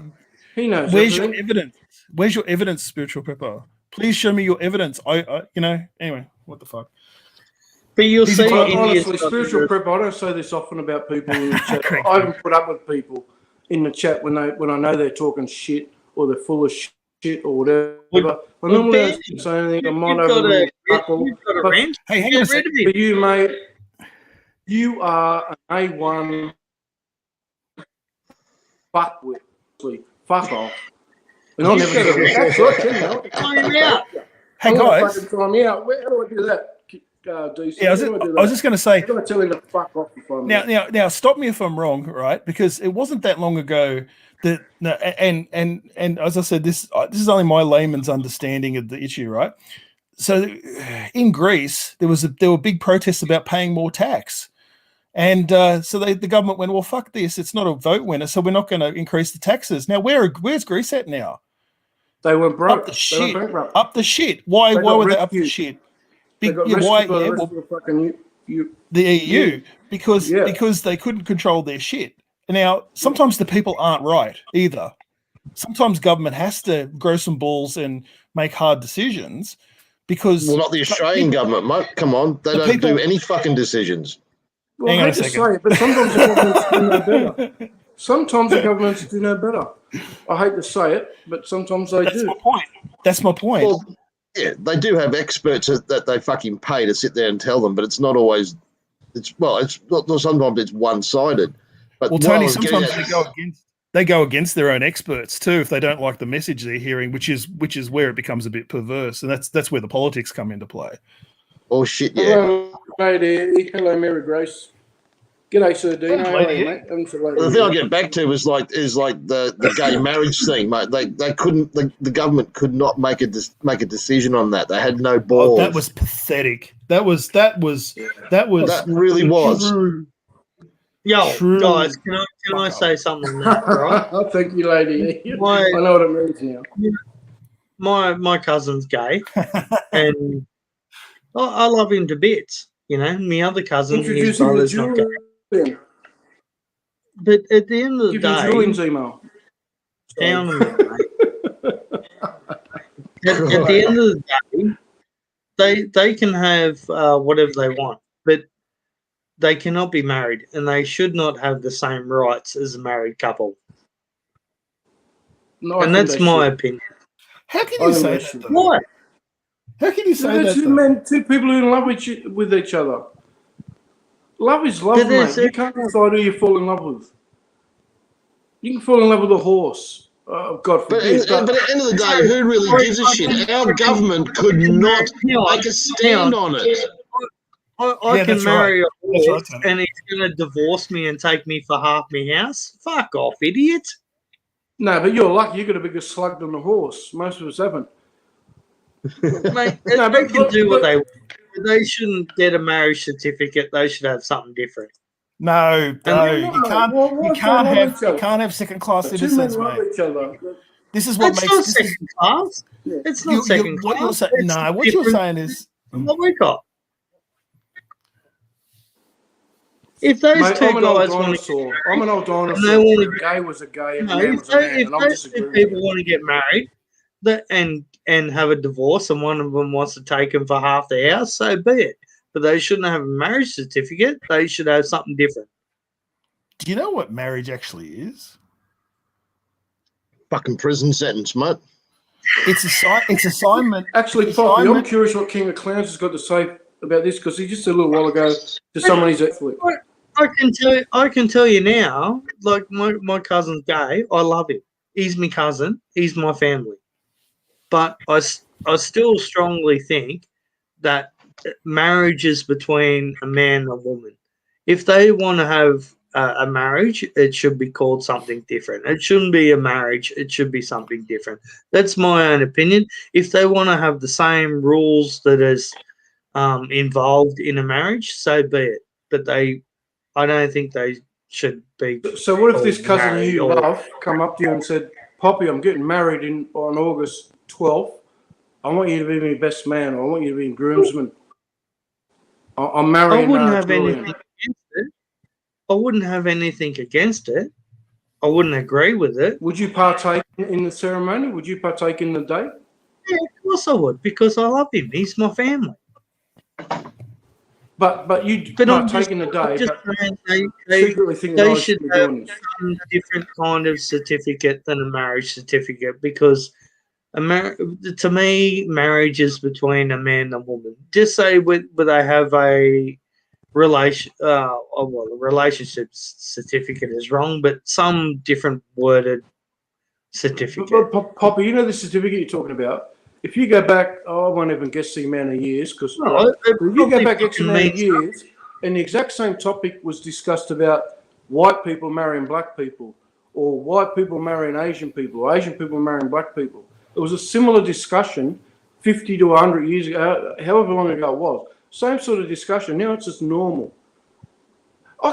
He knows. Where's your evidence? Where's your evidence, Spiritual Prepper? Please show me your evidence. Anyway, what the fuck? But you'll see, honestly, Spiritual Prep. I don't say this often about people in the chat. I haven't put up with people in the chat when I know they're talking shit or they're full of shit or whatever. I normally don't say anything. I might have a couple. Hey, hang on a second. For you, mate, you are an A1 fuckwit. Fuck off. And I'll never do that. Hey, guys. Try me out. Where do I do that? DC. Yeah, I was just going to say. I'm going to tell him to fuck off now, stop me if I'm wrong, right? Because it wasn't that long ago that, and as I said, this is only my layman's understanding of the issue, right? So, in Greece, there were big protests about paying more tax, and so the government went, well, fuck this, it's not a vote winner, so we're not going to increase the taxes. Now, where's Greece at now? They were broke. Up the shit. Up the shit. Why were they up the shit? The EU because they couldn't control their shit. Now, sometimes the people aren't right either. Sometimes government has to grow some balls and make hard decisions because not the Australian government, mate. Come on, they don't do any fucking decisions. Well, I hate to say it, but sometimes the governments do no better. Sometimes the governments do no better. I hate to say it, but sometimes they do. That's my point. Well, yeah, they do have experts that they fucking pay to sit there and tell them, but it's not always. Sometimes it's one-sided. But well, Tony, sometimes they go against their own experts too if they don't like the message they're hearing, which is where it becomes a bit perverse, and that's where the politics come into play. Oh shit! Yeah. Hello, mate. Hello, Mary Grace. G'day, Sir Dino. How are you, mate? The thing I get back to is like the gay marriage thing, mate. They couldn't. The government could not make a decision on that. They had no balls. Oh, that was pathetic. That really was. Yo, guys, can I say something now, right? Thank you, lady. I know what it means now. My cousin's gay, and I love him to bits. You know, my other cousin, his brother's not gay. But at the end of the day, Julian's email. Down a minute, mate. At the end of the day, they can have whatever they want, but they cannot be married, and they should not have the same rights as a married couple. No, and that's my opinion. How can you say that? Why? How can you say that? Two people who are in love with each other. Love is love, mate. You can't decide who you fall in love with. You can fall in love with a horse. God forbid. But at the end of the day, who really gives a shit? Our government could not make a stand on it. I can marry a horse and he's going to divorce me and take me for half my house? Fuck off, idiot. No, but you're lucky. You got a bigger slug than a horse. Most of us haven't. Mate, they can do what they want. They shouldn't get a marriage certificate. They should have something different. No, you can't have second-class citizens, mate. This is what makes not second class. Yeah. It's not second class. What you're saying is what we got. If those two guys want to, I'm an old dinosaur. A gay was a gay, and a man was a man. If those two people want to get married, and have a divorce, and one of them wants to take them for half the house, so be it. But they shouldn't have a marriage certificate. They should have something different. Do you know what marriage actually is? Fucking prison sentence, mate. It's assignment. Actually, Poppy, I'm curious what King of Clowns has got to say about this, because he just a little while ago to someone he's actually. I can tell you now, like my cousin's gay. I love him. He's my cousin. He's my family. But I still strongly think that marriage is between a man and a woman. If they want to have a marriage, it should be called something different. It shouldn't be a marriage. It should be something different. That's my own opinion. If they want to have the same rules that is involved in a marriage, so be it. But I don't think they should be. So what if this called cousin married you or- love come up to you and said, Poppy, I'm getting married on August 12th. I want you to be my best man. Or I want you to be groomsman. I'm marrying I wouldn't have Julian. anything against it. I wouldn't have anything against it. I wouldn't agree with it. Would you partake in the ceremony? Would you partake in the date? Yeah, of course I would, because I love him. He's my family. But you But I'm partake just, in the I'm day, just but saying they secretly think they I should should be have doing this. some different kind of certificate than a marriage certificate, because to me, marriage is between a man and a woman. Just say where they have a a relationship certificate is wrong, but some different worded certificate. But Poppy, you know the certificate you're talking about? If you go back, I won't even guess the amount of years, because No, it if you go probably back X fucking amount of means years, and the exact same topic was discussed about white people marrying black people, or white people marrying Asian people, or Asian people marrying black people. It was a similar discussion 50 to 100 years ago, however long ago it was. Same sort of discussion. Now it's just normal. I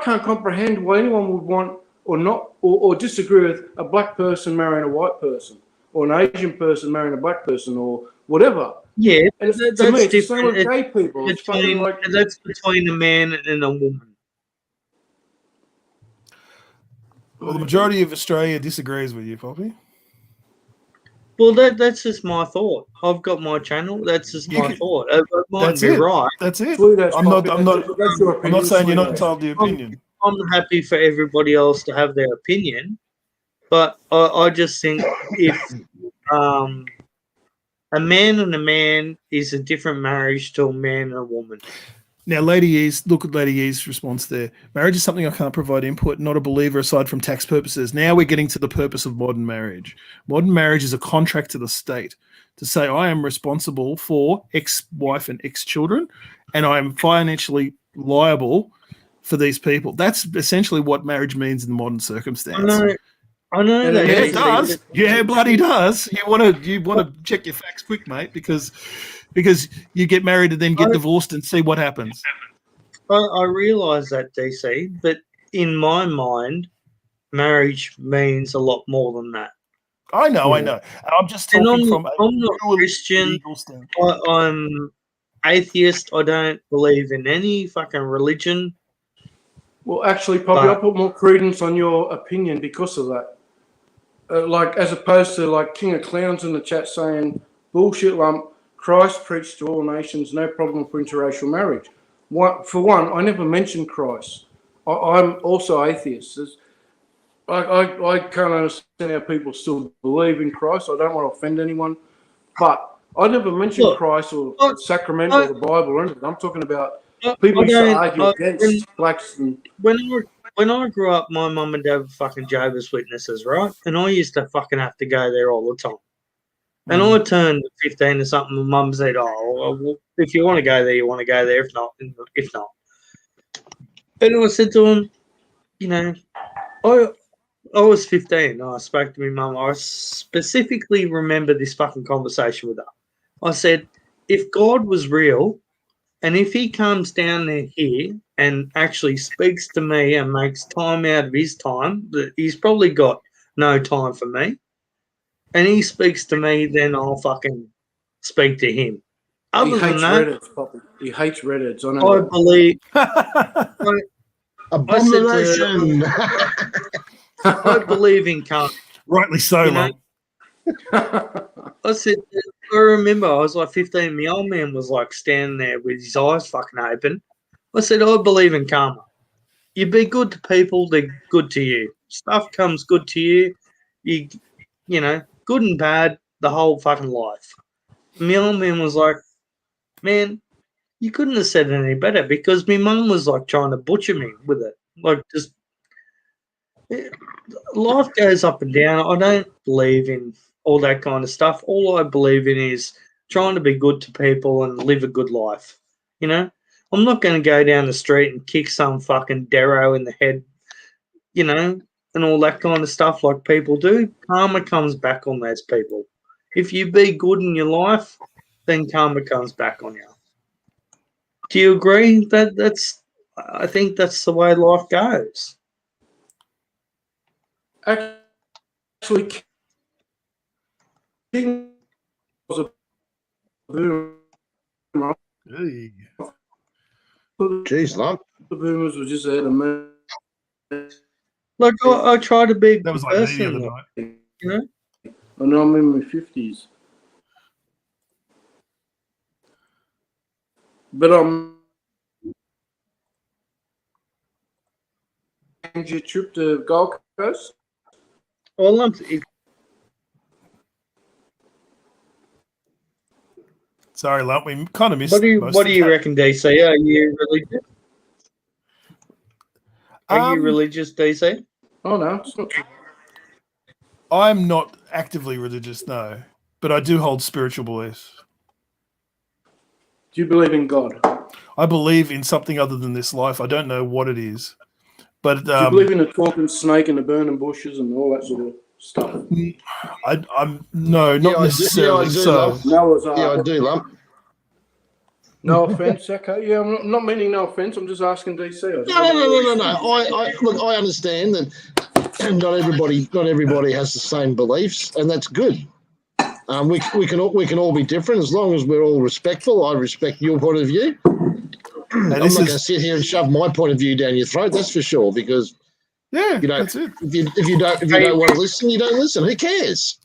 can't comprehend why anyone would want or not or disagree with a black person marrying a white person, or an Asian person marrying a black person, or whatever. Yeah, And that- to me, that's it's the same with different. gay people. It's fucking like That's between a man and a woman. Well, the majority of Australia disagrees with you, Poppy. Well, that's just my thought. I've got my channel. That's just You my can- thought. It might That's be it. right. That's it. sweet as I'm not. Poppy. I'm not. That's your I'm opinion, not saying you're not sweet as. entitled to your opinion. I'm happy for everybody else to have their opinion, but I just think if a man and a man is a different marriage to a man and a woman. Now, Lady E's, look at Lady E's response there. Marriage is something I can't provide input, not a believer aside from tax purposes. Now we're getting to the purpose of modern marriage. Modern marriage is a contract to the state to say I am responsible for ex-wife and ex-children, and I am financially liable for these people. That's essentially what marriage means in the modern circumstance. I know Yeah, that. Yeah, it Yes, does. Yeah, bloody does. You want to check your facts quick, mate, because you get married and then get divorced and see what happens. I realise that, DC, but in my mind, marriage means a lot more than that. I know. Yeah. I'm just And talking from a I'm not purely Christian. legal standpoint. I'm atheist. I don't believe in any fucking religion. Well, actually, Poppy, I But- put more credence on your opinion because of that. Like, as opposed to like King of Clowns in the chat saying, bullshit lump, Christ preached to all nations, no problem for interracial marriage. For one, I never mentioned Christ. I'm also atheist. I can't understand how people still believe in Christ. I don't want to offend anyone. But I never mentioned Look, Christ or I- sacrament or the Bible or anything. I'm talking about I people used to don't- argue I- against blacks and When I grew up, my mum and dad were fucking Jehovah's Witnesses, right? And I used to fucking have to go there all the time. And I turned 15 or something, and mum said, "Oh, well, if you want to go there, you want to go there. If not, if not." And I said to him, you know, I was 15. And I spoke to my mum. I specifically remember this fucking conversation with her. I said, if God was real, and if he comes down there here and actually speaks to me and makes time out of his time, he's probably got no time for me, and he speaks to me, then I'll fucking speak to him. he Other than hates that, Reddits, Poppy. He hates Reddits. I know I that. believe Abomination. I believe in karma. Rightly so, You know, Lump. I said, I remember I was like 15. My old man was like standing there with his eyes fucking open. I said, I believe in karma. You be good to people, they're good to you. Stuff comes good to you. You know, good and bad, the whole fucking life. My old man was like, man, you couldn't have said it any better, because my mum was like trying to butcher me with it. Like, just life goes up and down. I don't believe in all that kind of stuff. All I believe in is trying to be good to people and live a good life. You know, I'm not going to go down the street and kick some fucking Darrow in the head, you know, and all that kind of stuff like people do. Karma comes back on those people. If you be good in your life, then karma comes back on you. Do you agree I think that's the way life goes. Actually, King was a boom, right? Hey. Jeez, lump. The boomers were just ahead of me. Like I try to be a That good was like me the person, other night. you know. And I'm in my 50s. But your trip to Gold Coast? Well, Sorry, lump. We kind of missed. what do most you of that. reckon, DC? Are you religious? Are you religious, DC? Oh no, it's not true. I'm not actively religious, no, but I do hold spiritual beliefs. Do you believe in God? I believe in something other than this life. I don't know what it is, but Do you believe in a talking snake and the burning bushes and all that sort of stuff? I'm no, not necessarily. I do, So lump. Noah's Yeah, I Ark. do, lump. No offense, okay. Yeah, I'm not meaning no offense. I'm just asking DC. No. Look, I understand that not everybody has the same beliefs, and that's good. We can all be different as long as we're all respectful. I respect your point of view. I'm not going to sit here and shove my point of view down your throat. That's for sure. Because yeah, you know, that's it. if you don't want to listen, you don't listen. Who cares?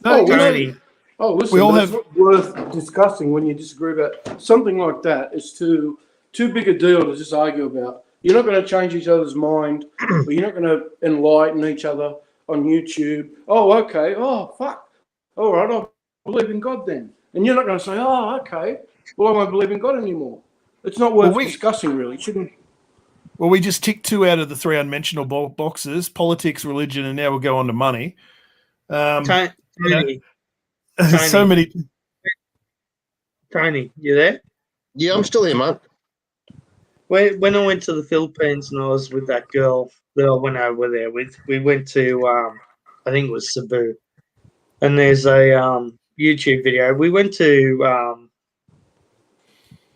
No, Tony. Oh, listen, We all it's have- not worth discussing when you disagree about something like that. It's too big a deal to just argue about. You're not going to change each other's mind, or you're not going to enlighten each other on YouTube. Oh, okay. Oh, fuck. All right, I believe in God then. And you're not going to say, oh, okay. Well, I won't believe in God anymore. It's not worth discussing, really. It shouldn't. Well, we just ticked 2 out of the 3 unmentionable boxes: politics, religion, and now we'll go on to money. Tony, So many. Tony, you there? Yeah, I'm still here, mate. When I went to the Philippines and I was with that girl that I went over there with, we went to I think it was Cebu, and there's a YouTube video. We went to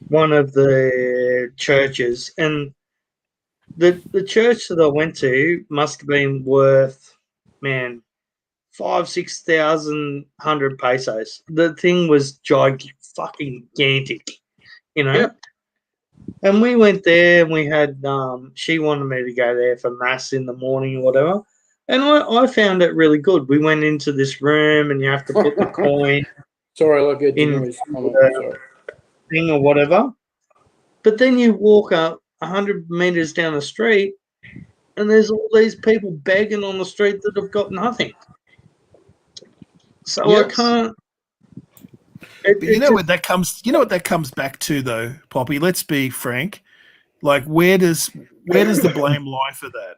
one of the churches, and the church that I went to must have been worth, man, 5,000-6,100 pesos. The thing was fucking gigantic, you know. Yep. And we went there, and we had she wanted me to go there for mass in the morning or whatever, and I found it really good. We went into this room, and you have to put the coin Sorry, like a in noise. thing or whatever. But then you walk up 100 meters down the street, and there's all these people begging on the street that have got nothing. So Yes. I can't. But you know what that comes. You know what that comes back to, though, Poppy. Let's be frank. Like, where does the blame lie for that?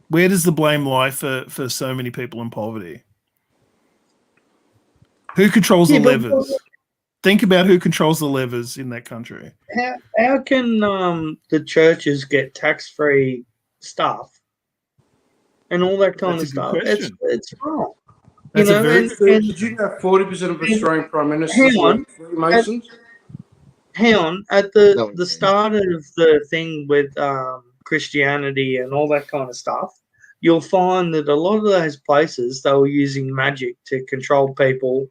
Where does the blame lie for so many people in poverty? Who controls the levers? Think about who controls the levers in that country. How can the churches get tax-free stuff and all that kind That's of a good stuff? question. It's wrong. That's you know, a very Did you know 40% of Australian prime ministers Hang on. were Freemasons? hang on. At the start of the thing with Christianity and all that kind of stuff, you'll find that a lot of those places, they were using magic to control people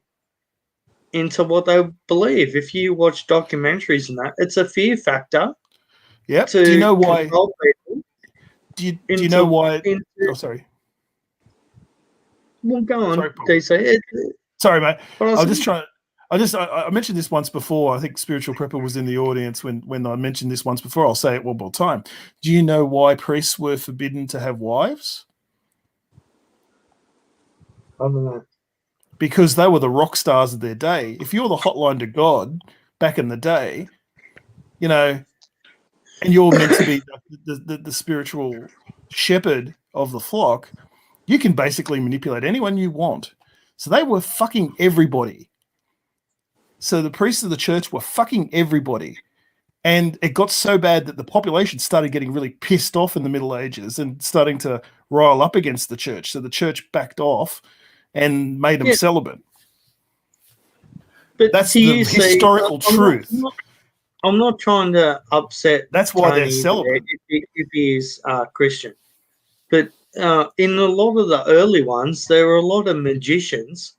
into what they believe. If you watch documentaries and that, it's a fear factor. Yep. To Do you know why? control people Do you know why? Oh, sorry. Well, go on, Sorry, Paul. DC. Sorry, mate. What else I'll just try. I mentioned this once before. I think Spiritual Prepper was in the audience when I mentioned this once before. I'll say it one more time. Do you know why priests were forbidden to have wives? I don't know. Because they were the rock stars of their day. If you're the hotline to God back in the day, you know, and you're meant to be the spiritual shepherd of the flock, you can basically manipulate anyone you want. So they were fucking everybody. So the priests of the church were fucking everybody. And it got so bad that the population started getting really pissed off in the Middle Ages and starting to rile up against the church. So the church backed off and made them celibate. But That's do the you see, historical truth. I'm not trying to upset. That's why they're Tony celibate. if he is Christian. But in a lot of the early ones, there were a lot of magicians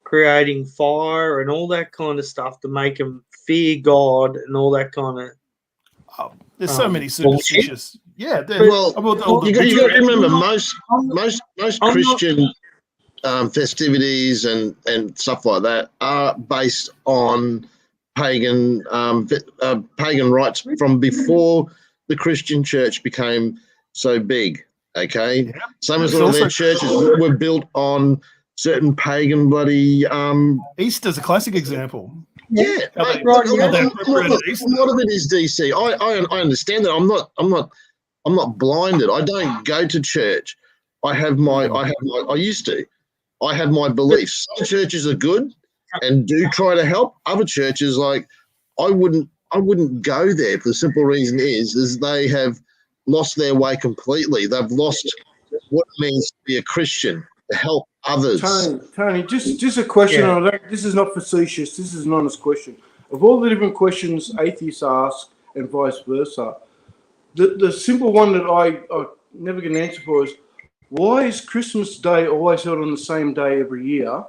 creating fire and all that kind of stuff to make them fear God and all that kind of. There's so many bullshit. superstitious. Yeah. Well, you got to remember most Christian festivities and stuff like that are based on pagan rites from before the Christian church became so big. Okay, Yeah. some of It's their also- churches were built on certain pagan bloody. Easter's a classic example. Yeah, How mate, they- look, how they a appropriated lot Easter. of it is DC. I understand that. I'm not blinded. I don't go to church. I used to. I have my beliefs. Some churches are good and do try to help. Other churches, like I wouldn't go there for the simple reason is they have lost their way completely. They've lost what it means to be a Christian, to help others. Tony, just a question. Yeah. This is not facetious. This is an honest question. Of all the different questions atheists ask and vice versa, the simple one that I never get an answer for is, why is Christmas Day always held on the same day every year,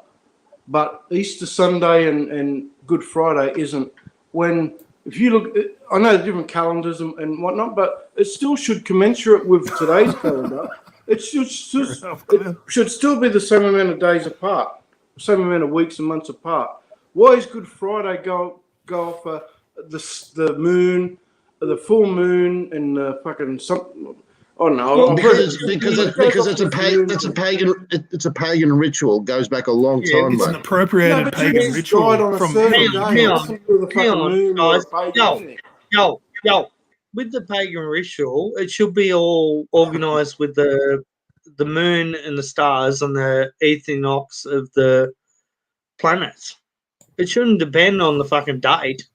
but Easter Sunday and Good Friday isn't? When, if you look, I know the different calendars and whatnot, but it still should commensurate with today's calendar. It should still be the same amount of days apart, same amount of weeks and months apart. Why is Good Friday go off the moon, the full moon, and the fucking something? Oh no! Because it's a pagan ritual. It goes back a long time, It's an mate. appropriated pagan ritual from Yo, with the pagan ritual, it should be all organized with the moon and the stars and the equinox of the planets. It shouldn't depend on the fucking date.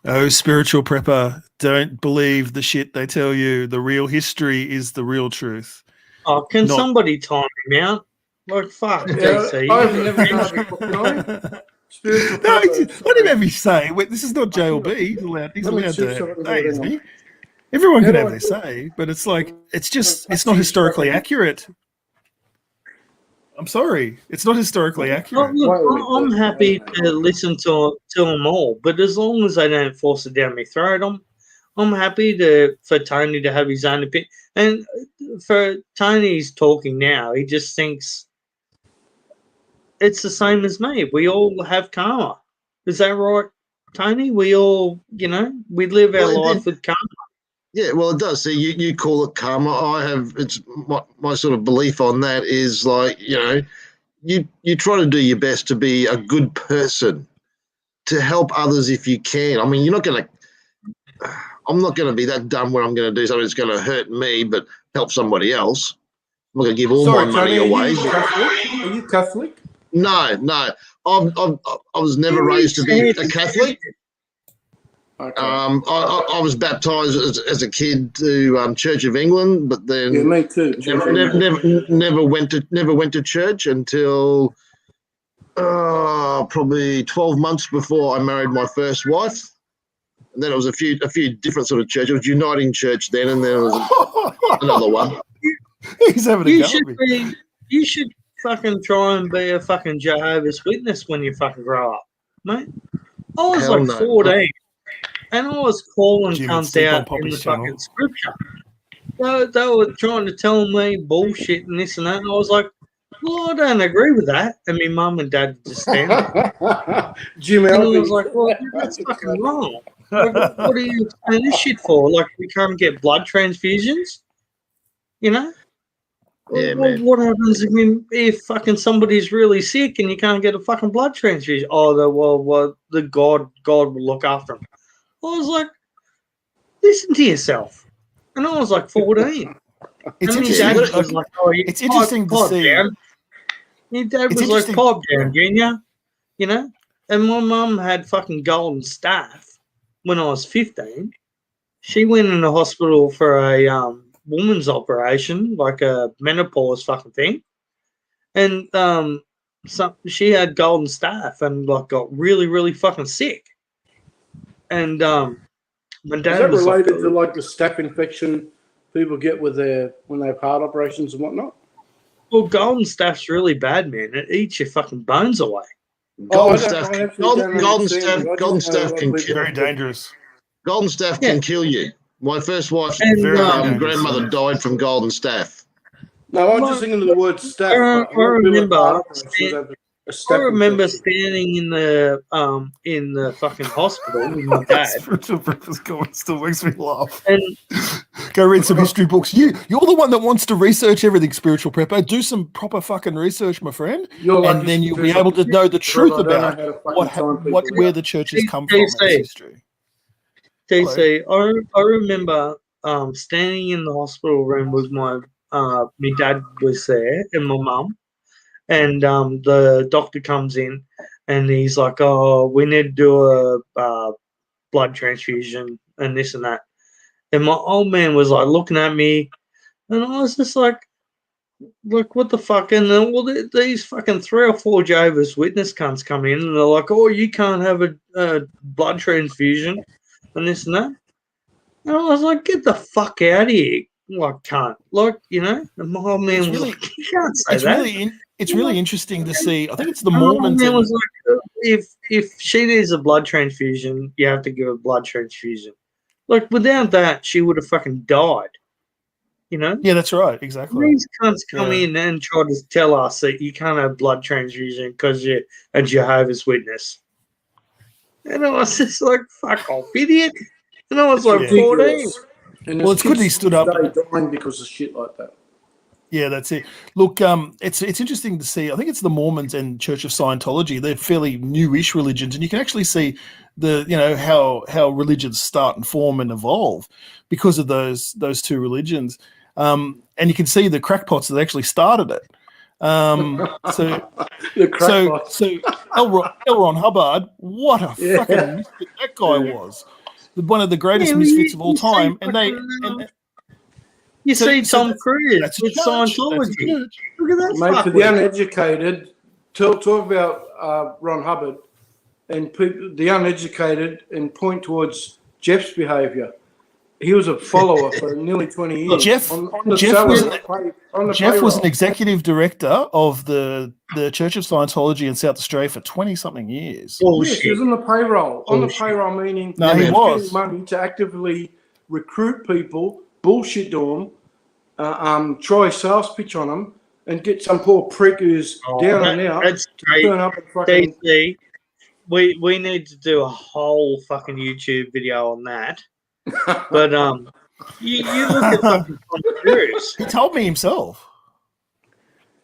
Oh, spiritual prepper, don't believe the shit they tell you. The real history is the real truth. Oh, can Not- somebody time him out? Like, fuck, Yeah, DC. I've never heard before, can I? Spiritual No, prepper. what did he say? Wait, this is not JLB. He's allowed Let me to see have something say, going isn't on. he? Everyone can How have do their I- say, but it's like it's not historically accurate. I'm sorry, it's not historically Well, accurate. look, I'm happy to listen to them all, but as long as they don't force it down my throat, I'm happy for Tony to have his own opinion. And for Tony's talking now, he just thinks it's the same as me. We all have karma. Is that right, Tony? We all, we live our Well, life with karma. Yeah, well, it does. See, you call it karma. It's my sort of belief on that is like, you try to do your best to be a good person, to help others if you can. I mean, I'm not going to be that dumb where I'm going to do something that's going to hurt me, but help somebody else. I'm not going to give all my money Tony, away. Are you Catholic? No. I was never raised to be a Catholic. Okay. I was baptised as a kid to Church of England, but then Yeah, me too. never went to church until probably 12 months before I married my first wife. And then it was a few different sort of churches. It was Uniting Church then, and then it was another one. He's having a You go at should me. you should fucking try and be a fucking Jehovah's Witness when you fucking grow up, mate. I was Hell like no. 14, and I was calling Jim, cunts sleep on out in the Poppy's channel. fucking scripture. They were trying to tell me bullshit and this and that, and I was like, well, I don't agree with that. And my mum and dad just stand there. Jim And I was Alvey. like, well, that's fucking wrong. Like, what are you saying this shit for? Like, we can't get blood transfusions? Yeah, Well, man. what happens if fucking somebody's really sick and you can't get a fucking blood transfusion? Oh, the God will look after them. I was like, listen to yourself. And I was like 14. It's And my interesting. dad was like, oh, It's interesting to see. down. Your dad It's was like interesting- pipe down, Junior. You know? And my mum had fucking golden staph when I was 15. She went in the hospital for a woman's operation, like a menopause fucking thing. And she had golden staph and like got really, really fucking sick. And my Is dad that was related to like like the staph infection people get with when they have heart operations and whatnot? well, golden staph's really bad, man. It eats your fucking bones away. Golden I staph, actually golden, don't golden understand staph, it. I golden just know staph a lot can of people- Very dangerous. golden staph Yeah. can kill you. My first wife's And Very dangerous. grandmother died from golden staph. No, I'm Well, just thinking of the word staph. I but a lot of people with remember heart operations have a I staph remember infection. standing in the fucking hospital with my dad, Spiritual breakfast comment still makes me laugh. and Go read some history books. You're the one that wants to research everything, spiritual prepper. Do some proper fucking research, my friend, You're like and then this you'll be person- able to know the truth I don't know about how to fucking time people where out. the churches come from in its DC. history. DC, I remember standing in the hospital room with my dad was there and my mum, and the doctor comes in and he's like, "Oh, we need to do a blood transfusion and this and that," and my old man was like looking at me, and I was just like, what the fuck? And then, well, these fucking 3 or 4 Jehovah's Witness cunts come in and they're like, "Oh, you can't have a blood transfusion," and this and that. And I was like, "Get the fuck out of here, like cunt!" Like, you know. And my old man It's was really- like, "You can't say It's that." really interesting to see. I think it's the And my old Mormons man and was like, if she needs a blood transfusion, you have to give her a blood transfusion. Like, without that, she would have fucking died. You know. yeah, that's right, exactly. These cunts come Yeah. in and try to tell us that you can't have blood transfusion because you're a Jehovah's Witness. And I was just like, fuck off, idiot. And I was like Yeah. 14. Ridiculous. And Well, there's it's good kids he stood up. today dying because of shit like that. Yeah, that's it. Look, it's interesting to see. I think it's the Mormons and Church of Scientology. They're fairly newish religions, and you can actually see how religions start and form and evolve because of those two religions. And you can see the crackpots that actually started it. So The crackpots. so L. Ron Hubbard, what a Yeah. fucking misfit that guy was. One of the greatest Yeah, misfits of all you see time. And fucking, You So- see so Tom Cruise that's a with church. That's a Scientology. church. Look at that Mate, for fuckwit. the uneducated, talk about Ron Hubbard and people, the uneducated, and point towards Jeff's behaviour. He was a follower for nearly 20 years. Jeff- on the Jeff salary, was on the Jeff was an payroll. executive director of the Church of Scientology in South Australia for 20-something years. Yes, he Bullshit. was on the payroll. On the Bullshit. payroll, meaning No, he was was. getting money to actively recruit people, bullshit to them, try a sales pitch on them, and get some poor prick who's down and out That's to great. turn up and fucking. DC, we need to do a whole fucking YouTube video on that. But you look at fucking Tom Cruise. He told me himself.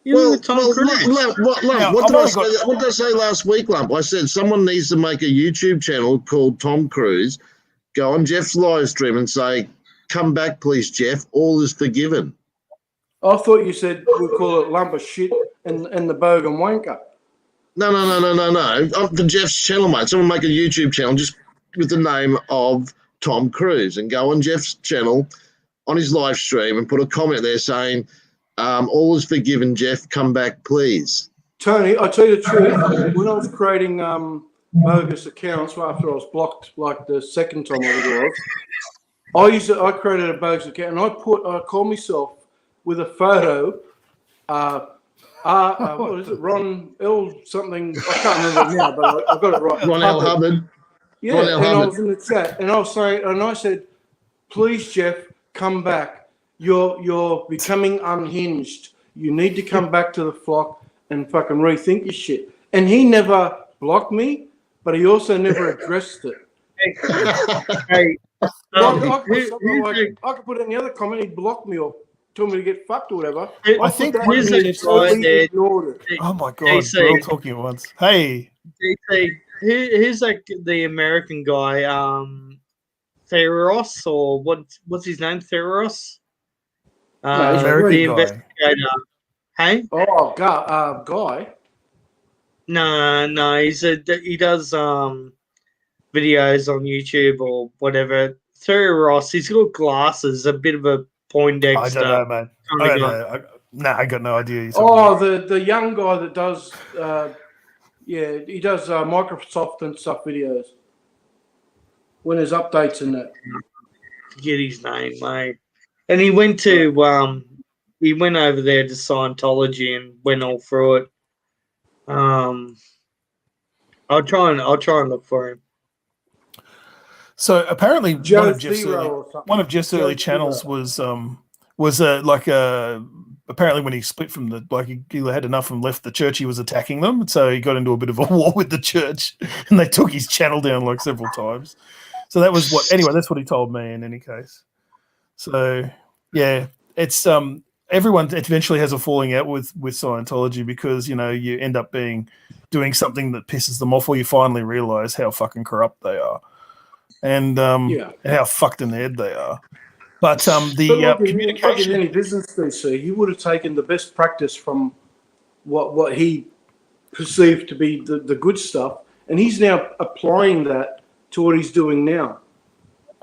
You look at Tom Cruise. Lump, Now, what I've did I only say? got- What did I say last week, Lump? I said someone needs to make a YouTube channel called Tom Cruise. Go on Jeff's live stream and say, "Come back, please, Jeff. All is forgiven." I thought you said we'd call it lump of shit and the bogan wanker. No. For Jeff's channel, mate. Someone make a YouTube channel just with the name of Tom Cruise and go on Jeff's channel on his live stream and put a comment there saying, "All is forgiven, Jeff. Come back, please." Tony, I tell you the truth, when I was creating bogus accounts after I was blocked like the second time I was, I created a bogus account and I called myself with a photo, what is it, Ron L something, I can't remember it now, but I got it right. Ron L. Hubbard. Yeah, Ron L. and I Hubbard. was in the chat, and I was saying, and I said, "Please, Jeff, come back. You're becoming unhinged. You need to come back to the flock and fucking rethink your shit." And he never blocked me, but he also never addressed it. Hey, I could who- put something who's like, I could put any other comment, he'd block me or tell me to get fucked or whatever. Who- I think put that who's in the there, guy so he that- ignored it. Oh my God, DC. we're all talking at once. Hey, DC, who's like the American guy? Theros or what's his name? Theros. No, he's The American guy. investigator. Hey? Oh, Guy. No, he does videos on YouTube or whatever. Terry Ross, he's got glasses, a bit of a I Poindexter. don't know, man. kind I of don't guy. know. I got no idea. Oh, the young guy that does, he does Microsoft and stuff videos. When there's updates in that. Get his name, mate. And he went to he went over there to Scientology and went all through it. I'll try and look for him. So apparently, Joe one of Jeff's Zero early, or something. one of Jeff's Joe early channels Zero. was apparently when he split from the he had enough and left the church, he was attacking them, so he got into a bit of a war with the church, and they took his channel down like several times. So that was what. Anyway, that's what he told me. In any case, so yeah, it's everyone eventually has a falling out with Scientology because you end up doing something that pisses them off, or you finally realize how fucking corrupt they are. And how fucked in the head they are. But communication. Like in any business, DC, he would have taken the best practice from what he perceived to be the good stuff, and he's now applying that to what he's doing now.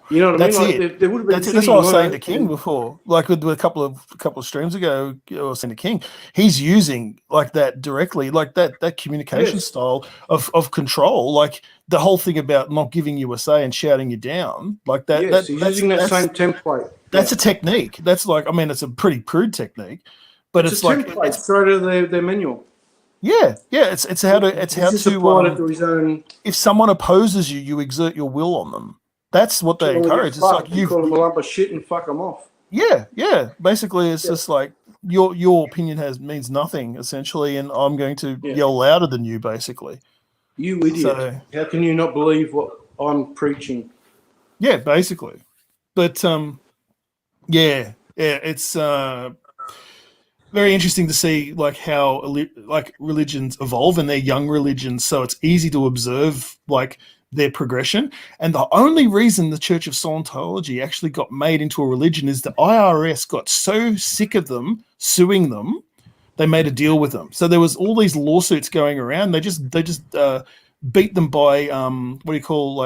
You know what I mean? That's it. There would have been That's what I was saying to King before. Like with a couple of streams ago, I was saying to King, he's using like that directly, like that communication style of control, like the whole thing about not giving you a say and shouting you down, like that. Yes, he's using that same template. That's a technique. That's like, I mean, it's a pretty crude technique, but it's a like template straight out of their manual. Yeah. It's how to to his own. If someone opposes you, you exert your will on them. That's what they encourage. It's like you call them a lump of shit and fuck them off. Yeah. Basically, it's just like your opinion means nothing essentially, and I'm going to yell louder than you. Basically, you idiot! So, how can you not believe what I'm preaching? Yeah, basically, but it's very interesting to see like how like religions evolve, and they're young religions, so it's easy to observe like their progression. And the only reason the Church of Scientology actually got made into a religion is the IRS got so sick of them suing them, they made a deal with them. So there was all these lawsuits going around. They just beat them by what do you call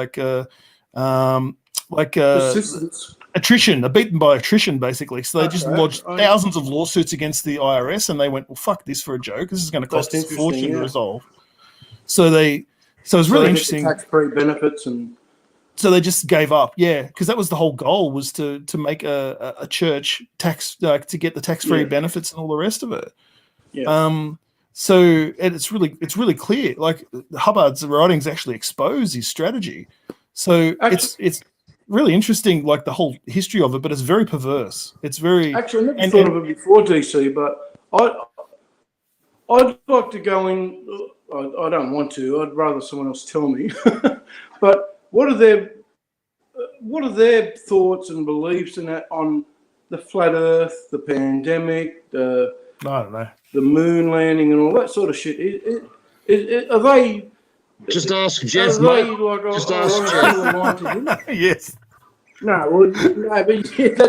attrition. They beat them by attrition basically. So they just lodged thousands of lawsuits against the IRS, and they went, well, fuck this for a joke. This is going to cost us a fortune to resolve. So it was really interesting. Tax-free benefits, and so they just gave up. Yeah, because that was the whole goal, was to make a church tax to get the tax-free benefits and all the rest of it. Yeah. So it's really clear. Like Hubbard's writings actually expose his strategy. So it's really interesting, like the whole history of it, but it's very perverse. It's very actually. I never thought of it before, DC, but I'd like to go in. I don't want to. I'd rather someone else tell me. But what are their thoughts and beliefs in that on the flat Earth, the pandemic, I don't know, the moon landing, and all that sort of shit? Are they? Just ask Jeff, mate. Just ask Jeff. Yes. No, but that's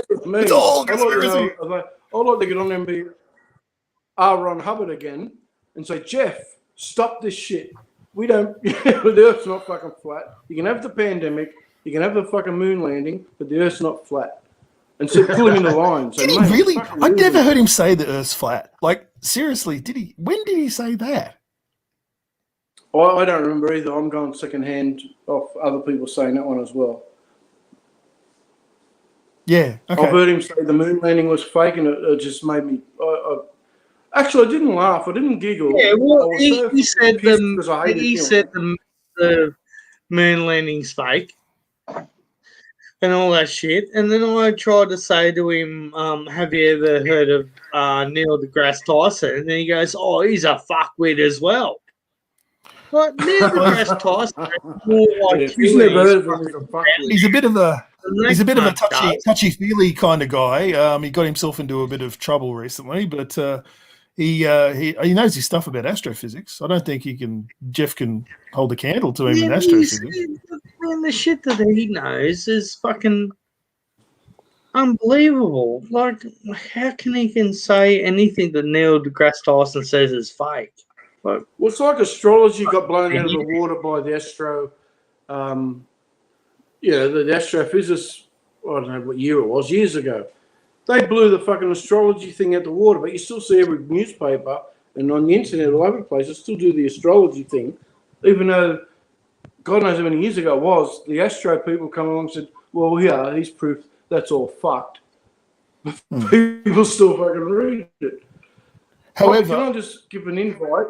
what I mean. It's all conspiracy. I'd like to get on there and be R. Ron Hubbard again and say, Jeff, stop this shit. We don't. The Earth's not fucking flat. You can have the pandemic. You can have the fucking moon landing, but the Earth's not flat. And so pull him in the line. Did he really? I never heard him say the Earth's flat. Like seriously, did he? When did he say that? I don't remember either. I'm going secondhand off other people saying that one as well. Yeah, okay. I've heard him say the moon landing was fake, and it just made me. Actually, I didn't laugh. I didn't giggle. Yeah, well, he said the moon landing's fake and all that shit. And then I tried to say to him, have you ever heard of Neil deGrasse Tyson? And then he goes, oh, he's a fuckwit as well. But Neil deGrasse Tyson is more like he's a bit of a touchy-feely kind of guy. He got himself into a bit of trouble recently, but he knows his stuff about astrophysics. I don't think Jeff can hold a candle to him in astrophysics. Man, the shit that he knows is fucking unbelievable. Like, how can he can say anything that Neil deGrasse Tyson says is fake? Like, Well, it's like astrology got blown out of the water by the astro. The astrophysicists. I don't know what year it was. Years ago, they blew the fucking astrology thing out the water. But you still see every newspaper and on the internet all over the place. They still do the astrology thing, even though God knows how many years ago it was. The astro people come along and said, "Well, yeah, he's proof that's all fucked." People still fucking read it. However, can I just give an invite?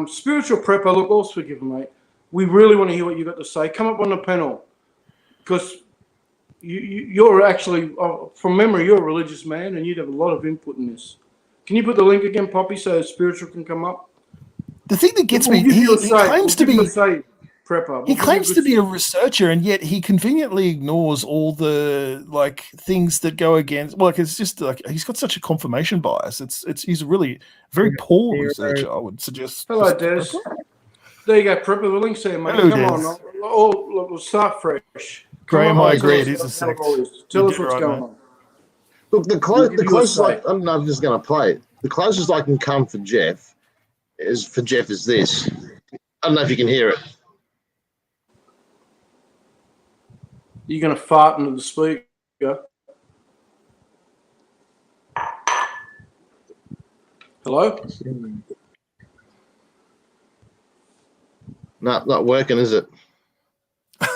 Spiritual prepper, look, all forgiven, mate. We really want to hear what you got to say. Come up on the panel, because you're actually, from memory, you're a religious man, and you'd have a lot of input in this. Can you put the link again, Poppy, so spiritual can come up? the thing that gets me, he claims to be. Prepper. He claims to be a researcher, and yet he conveniently ignores all the like things that go against. Well, like, it's just like he's got such a confirmation bias. He's a really very poor researcher. I would suggest. Hello, Des. There you go, Prepper. The link's there, mate. Hello, Come Des. on, we'll start fresh. Graham, I agree. It is Tell a us sect. what it is. Tell us You're what's right, going mate. on. Look, the We'll give you a closest say. I'm not just going to play it. The closest I can come for Jeff is this. I don't know if you can hear it. You're going to fart into the speaker. Hello? No, not working, is it?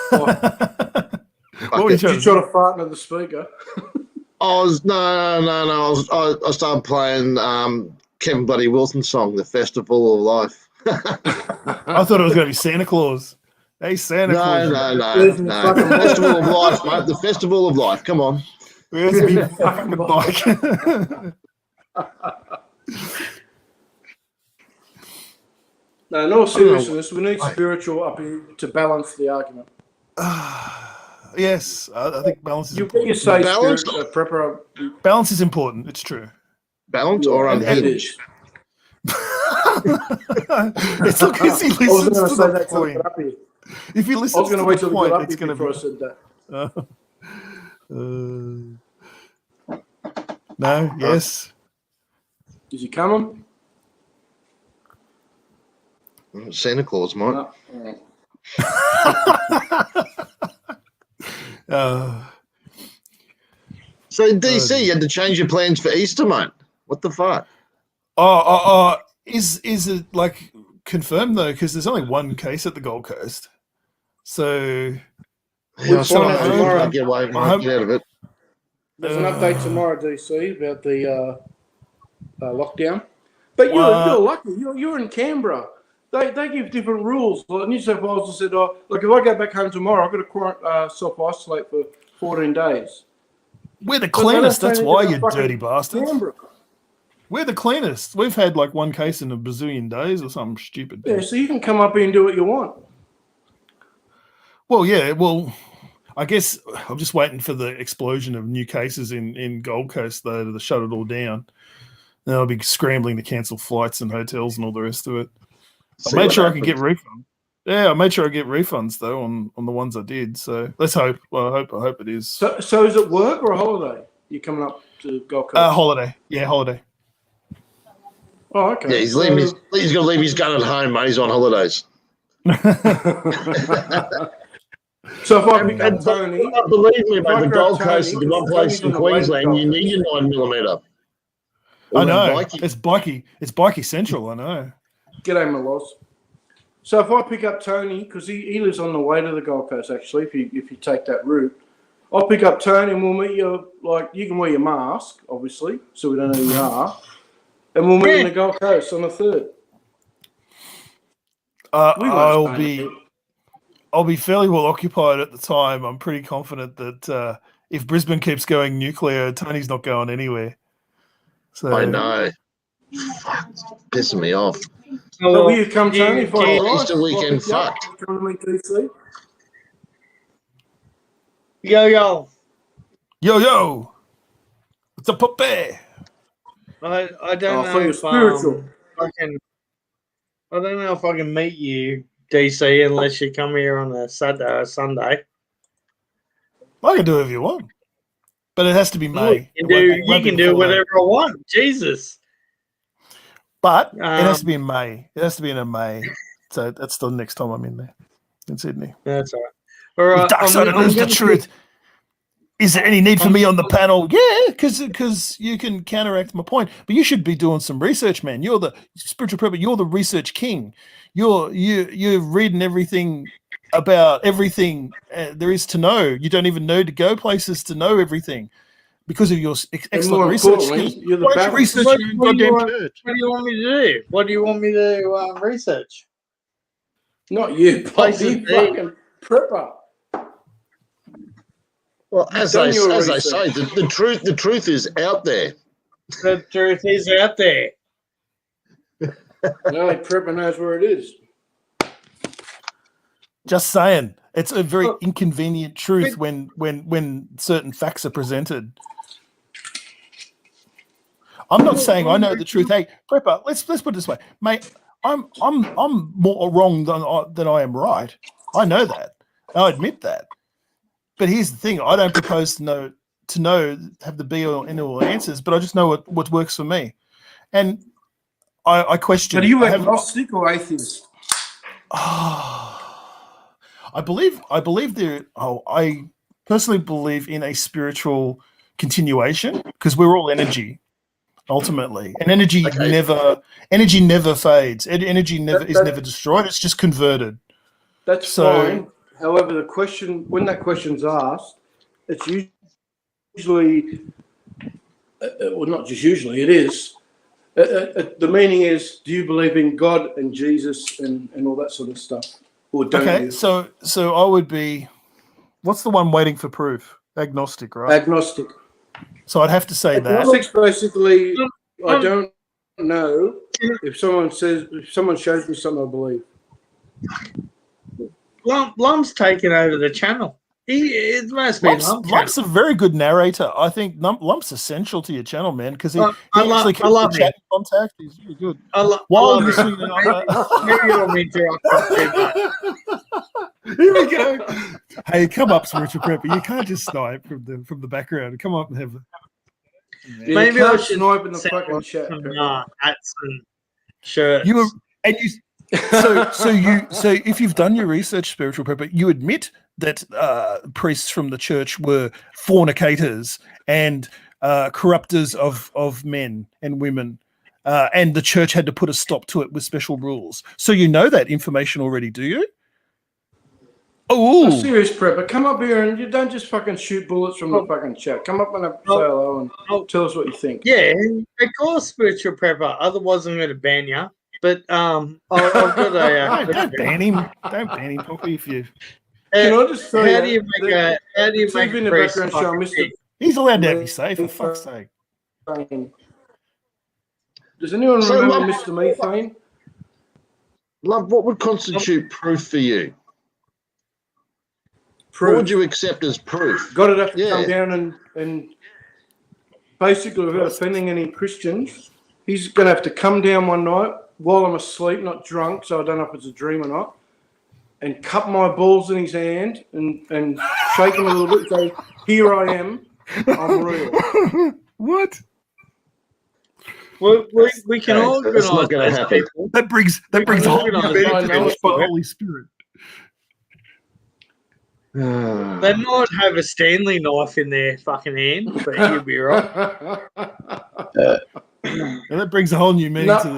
What were you Did you try to fart into the speaker? No. I started playing Kevin Buddy Wilson's song, "The Festival of Life." I thought it was going to be Santa Claus. Hey, Santa Claus. No. The Festival of Life, mate. The Festival of Life. Come on. Where's the fucking bike? No, in all seriousness, we need spiritual up here to balance the argument. Yes, I think balance is You important. say Balance? prepper. Balance is important. It's true. Balance or And it unhinged? is. It's look, as he I was listens going to to say the that till I point. get up here. If he I was listens going to to wait the till we point, get up it's here going before I to said that. be. No, yes. Is he coming? Santa Claus, mate. No. All right. So DC, you had to change your plans for Easter, mate. What the fuck? Is it like confirmed though? Because there's only one case at the Gold Coast. So Yeah, find out tomorrow. I'll get away, mate. Get out of it. There's an update tomorrow, DC, about the lockdown. But you're lucky. You're in Canberra. They give different rules. Like New South Wales has said, look, if I go back home tomorrow, I've got to self-isolate for 14 days. we're the But they don't cleanest. say That's anything why, about you fucking dirty bastards. Canberra. We're the cleanest. We've had like one case in a bazillion days or something stupid. Yeah, so you can come up here and do what you want. Well, yeah. Well, I guess I'm just waiting for the explosion of new cases in Gold Coast, though, to shut it all down. Then I'll be scrambling to cancel flights and hotels and all the rest of it. I made sure I could get refunds. Yeah, I made sure I get refunds though on the ones I did. So let's hope. Well, I hope it is. So is it work or a holiday? You're coming up to Gold Coast? Holiday. Yeah, holiday. Oh, okay. Yeah, he's leaving. He's going to leave his gun at home, mate. He's on holidays. So if I pick up Tony, Believe me, mate, the Micro Gold Tony, Coast is the one place in Tony's on the way to Queensland Gold you need your 9mm. I know. It's bikey. It's bikey central. I know. g'day, my loss. So if I pick up Tony, because he lives on the way to the Gold Coast, actually, if you take that route, I'll pick up Tony and we'll meet you. Like, you can wear your mask, obviously, so we don't know who you are, and we'll meet in the Gold Coast on the 3rd. I'll be fairly well occupied at the time. I'm pretty confident that if Brisbane keeps going nuclear, Tony's not going anywhere. So I know. Fuck, it's pissing me off. So will you come, Tony? If I arrive? Easter weekend fucked. Come to meet DC? Yo. Yo, what's up, puppy? I don't for know your if spiritual. I don't know if I can meet you, DC, unless you come here on a Saturday or Sunday. I can do whatever you want. but it has to be May. You can do whatever I want. Jesus. But it has to be in May. It has to be in May. So that's the next time I'm in there in Sydney. That's all right. All right. Dark Side knows the truth. Is there any need for me on the panel? Yeah, because you can counteract my point. But you should be doing some research, man. You're the spiritual prepper. You're the research king. You're reading everything about everything there is to know. You don't even know to go places to know everything because of your excellent research skills. You're the best. Research What your do you goddamn want- church. What do you want me to do? What do you want me to research? Not you, Places Poppy, fucking prepper. Well, as Done I your say, research. the truth is out there. The truth is out there. The only prepper knows where it is. Just saying, it's a very inconvenient truth when certain facts are presented. I'm not saying I know the truth. Hey, prepper, let's put it this way, mate. I'm more wrong than I am right. I know that. I admit that. But here's the thing: I don't propose to have the be all end all answers, but I just know what works for me. And I question. But are you I haven't- agnostic or atheist? I believe there. I personally believe in a spiritual continuation because we're all energy, ultimately, and energy never fades. Energy is never destroyed. It's just converted. That's fine. However, the question, when that question's asked, it's usually, well, not just usually, it is. The meaning is, do you believe in God and Jesus and all that sort of stuff? Or don't you? So I would be, what's the one waiting for proof? Agnostic, right? Agnostic. So I'd have to say that. Agnostic's basically, I don't know if someone shows me something I believe. Lum's taken over the channel. It must be Lump's a very good narrator. I think Lump's essential to your channel, man, because he I actually keeps love the chat in contact. He's really good. I love listening maybe you'll be interrupted. Here we go. Hey, come up, spiritual prepper. You can't just snipe from the background. Come up and have. Maybe I should snipe in the send fucking chat. some hats and shirts. So if you've done your research, spiritual prepper, you admit that priests from the church were fornicators and corrupters of men and women, and the church had to put a stop to it with special rules. So you know that information already, do you? Oh, Serious prepper, come up here and you don't just fucking shoot bullets from the fucking chat. Come up and say hello and tell us what you think. Yeah, of course, spiritual prepper. Otherwise, I'm going to ban you. But I've got a. don't ban him. Don't ban him, Poppy. If you. Can I just say, how do you make a in the priest background show, fucking Mr. big? He's allowed to be safe, for fuck's sake. Does anyone So, remember Love- Mr. Methane? Love, what would constitute proof for you? What Proof. would you accept as proof? God would have to Yeah. come down and basically, without offending any Christians, he's going to have to come down one night while I'm asleep, not drunk, so I don't know if it's a dream or not, and cup my balls in his hand and shake him a little bit and say, here I am, I'm real. What? We can all That's not organise gonna those happen. people. That brings a whole new organise meaning it. to this by the Holy Spirit. They might have a Stanley knife in their fucking hand, but you'll be right. And that brings a whole new meaning No, to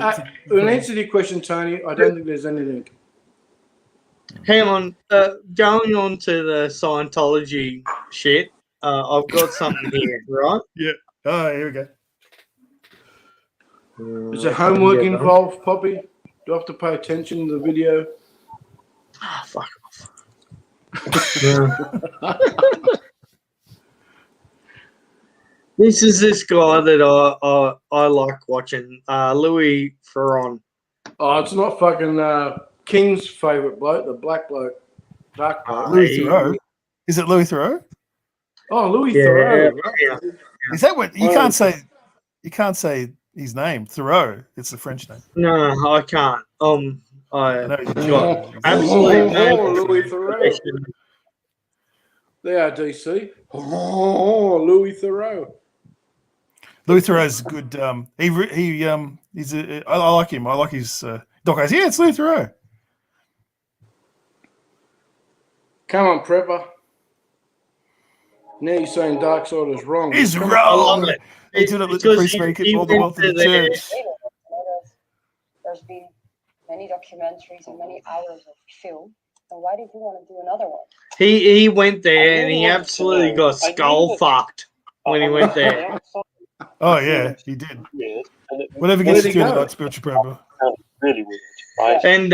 in answer to your question, Tony, I don't think there's anything. Hang on, going on to the Scientology shit. I've got something here, right? Oh, here we go. Is there homework involved, Poppy? Do I have to pay attention to the video? Ah, fuck off. This is this guy that I like watching, Louis Ferron. Oh, it's not fucking King's favourite bloke, the black bloke, dark bloke. Louis Theroux. Is it Louis Theroux? Oh, Louis Yeah, Theroux. yeah. Is that what you can't say? You can't say his name, Theroux. It's the French name. No, I can't. I know I he's a got joke. absolutely no Louis Theroux. information. They are DC. Oh, Louis Theroux. Louis Theroux's good. I like him. I like his. Doc goes, yeah, it's Louis Theroux. Come on, Prepper. Now you're saying Darkseid is wrong. He's Come on. I love wrong. it. He did it. Let the Because priest he- make it. he All the went wealth of the to there. church. There's been many documentaries and many hours of film. And why did you want to do another one? He went there I and really he wanted to absolutely know. got I knew skull that- fucked when he on went the there. outside, Oh yeah, he did. weird, and it Whatever Where'd gets he you through the go? night spiritual program. sounded really weird, right? And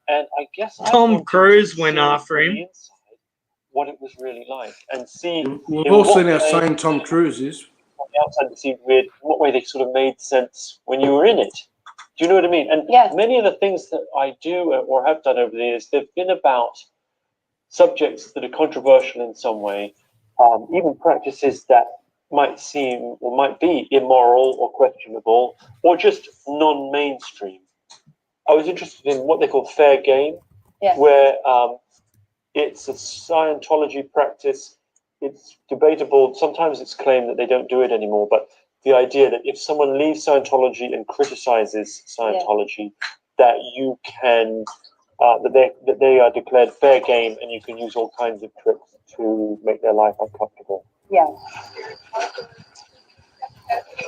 And I guess I Tom wanted Cruise to went see after from him. the inside what it was really like, and see We've in all what seen how way- sane Tom Cruise is. on the outside to see weird what way they sort of made sense when you were in it. Do you know what I mean? And Yeah. many of the things that I do or have done over the years, they've been about subjects that are controversial in some way, even practices that might seem or might be immoral or questionable or just non-mainstream. I was interested in what they call fair game, Yeah. where it's a Scientology practice. It's debatable. Sometimes it's claimed that they don't do it anymore, but the idea that if someone leaves Scientology and criticizes Scientology, that you can that they are declared fair game, and you can use all kinds of tricks to make their life uncomfortable. Yeah.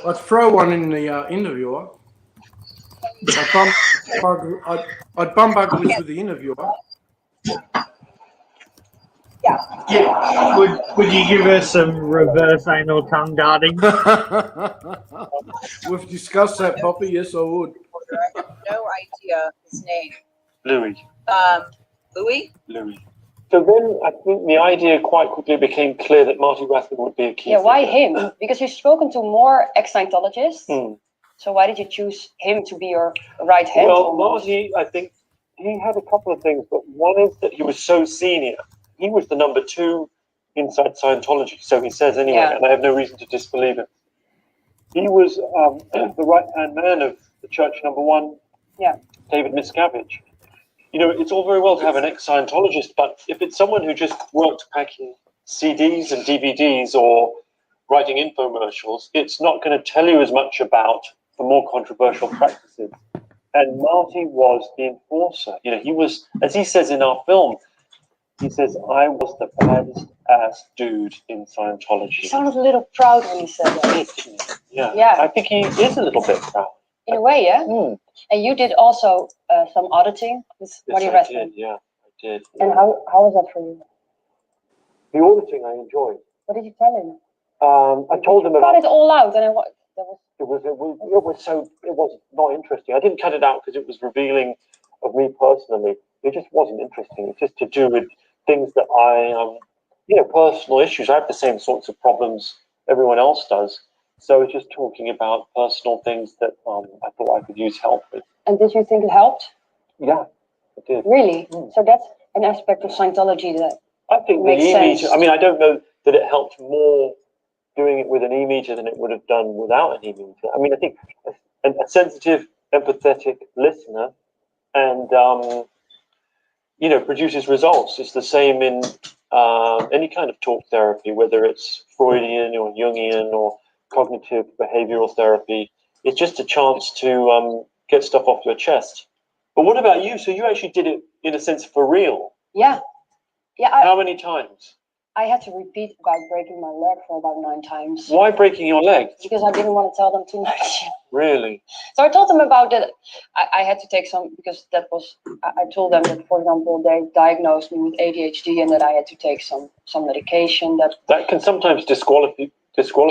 I'd throw one in the interviewer. I'd bum buggies with the interviewer. Yeah. Would you give us some reverse anal tongue darting? We've discussed that, Poppy. Yes, I would. I have no idea his name. Louis. Louis? Louis. So then I think the idea quite quickly became clear that Marty Rathman would be a key Yeah, why figure. him? Because you've spoken to more ex-Scientologists. Hmm. So why did you choose him to be your right hand? Well, almost? Marty, I think he had a couple of things, but one is that he was so senior. He was the number 2 inside Scientology, so he says anyway, Yeah. and I have no reason to disbelieve him. He was the right-hand man of the church number 1, Yeah. David Miscavige. You know, it's all very well to have an ex-Scientologist, but if it's someone who just worked packing CDs and DVDs or writing infomercials, it's not going to tell you as much about the more controversial practices. And Marty was the enforcer. You know, he was, as he says in our film, he says, I was the baddest ass dude in Scientology. He sounded a little proud when he said that. Yeah. Yeah. I think he is a little bit proud. In a way, yeah. Hmm. And you did also some auditing with Marty Yes, I Rathman. did. Yeah, I did. And how was that for you? The auditing I enjoyed. What did you tell him? I told him You about got it all out, and that was it was not interesting. I didn't cut it out because it was revealing of me personally. It just wasn't interesting. It's just to do with things that I, personal issues. I have the same sorts of problems everyone else does. So it's just talking about personal things that I thought I could use help with. And did you think it helped? Yeah, it did. Really? Mm. So that's an aspect of Scientology that I think the Makes e-meter, sense. I mean, I don't know that it helped more doing it with an e-meter than it would have done without an e-meter. I mean, I think a sensitive, empathetic listener and, produces results. It's the same in any kind of talk therapy, whether it's Freudian or Jungian or cognitive behavioral therapy. It's just a chance to get stuff off your chest. But what about you? So you actually did it, in a sense, for real. Yeah. How many times? I had to repeat about breaking my leg for about 9 times. Why breaking your leg? Because I didn't want to tell them too much. Really? So I told them about that. I had to take some, because that was, I told them that, for example, they diagnosed me with ADHD and that I had to take some medication That can sometimes disqualify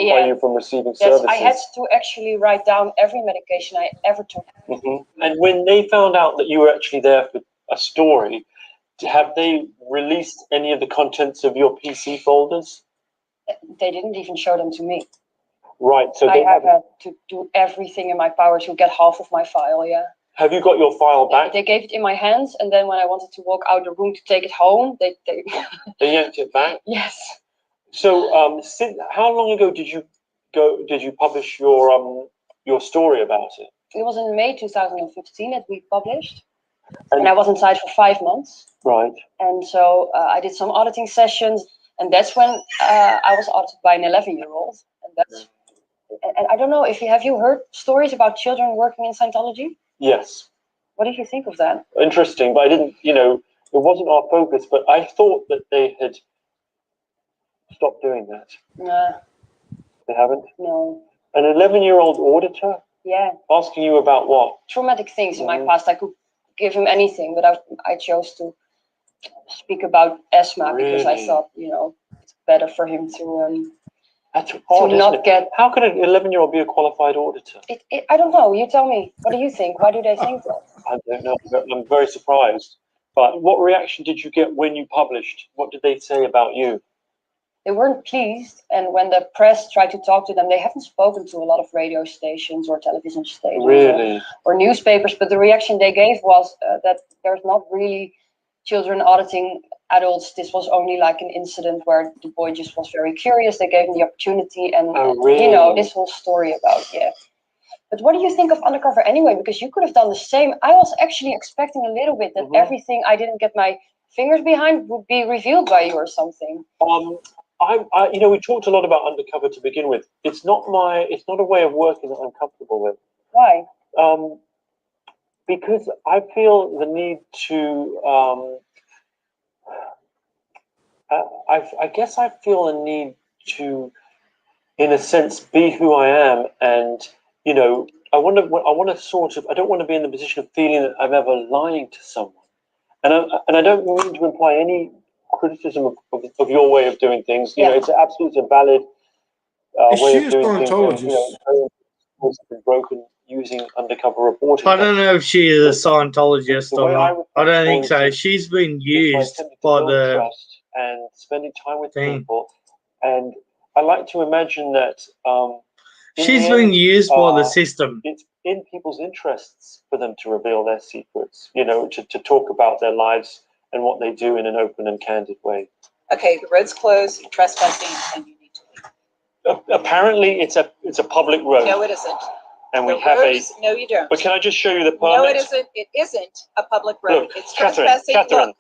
Yeah. you from receiving Yes, services. I had to actually write down every medication I ever took. Mhm. And when they found out that you were actually there for a story, have they released any of the contents of your PC folders? They didn't even show them to me. Right. So I they have haven't. had to do everything in my power to get half of my file, yeah. Have you got your file back? They gave it in my hands, and then when I wanted to walk out the room to take it home, they They yanked it back. yes. So, how long ago did you publish your story about it? It was in May 2015 that we published, and I was inside for 5 months. Right. And so I did some auditing sessions. And that's when I was audited by an 11-year-old. And I don't know if have you heard stories about children working in Scientology? Yes. What did you think of that? Interesting, but I didn't, it wasn't our focus, but I thought that they had stopped doing that. Nah, They haven't? no. An 11-year-old auditor Yeah, asking you about what? traumatic things in my past. I could give him anything, but I chose to speak about asthma because I Really? thought, it's better for him to That's odd, to isn't not it? get. How could an 11-year-old be a qualified auditor? I don't know. You tell me. What do you think? Why do they think that? I don't know. I'm very surprised. But what reaction did you get when you published? What did they say about you? They weren't pleased, and when the press tried to talk to them, they haven't spoken to a lot of radio stations or television stations Really? or newspapers, but the reaction they gave was that there's not really children auditing adults. This was only like an incident where the boy just was very curious. They gave him the opportunity, and Oh, really? this whole story about But what do you think of Undercover anyway? Because you could have done the same. I was actually expecting a little bit that everything I didn't get my fingers behind would be revealed by you or something. We talked a lot about Undercover to begin with. It's not a way of working that I'm comfortable with. Why? Because I feel the need to. I guess I feel a need to, in a sense, be who I am, and I want to sort of. I don't want to be in the position of feeling that I'm ever lying to someone, and I don't mean to imply any criticism of your way of doing things. It's absolutely a valid Is way she of a doing things. Scientologist? Rules have been broken using undercover reporting. I don't know if she is a Scientologist The or way not. I don't think so. is She's been by used attempting to by build the trust and spending time with thing. people, and I like to imagine that in She's the been end, used by the system. it's in people's interests for them to reveal their secrets, to talk about their lives and what they do in an open and candid way. Okay, the road's closed, you're trespassing, and you need to leave. Apparently, it's a public road, No, it isn't. and we The have road a. is- No, you don't. But can I just show you the permit? No, it isn't. It isn't a public road. Look, It's Catherine, trespassing. Catherine.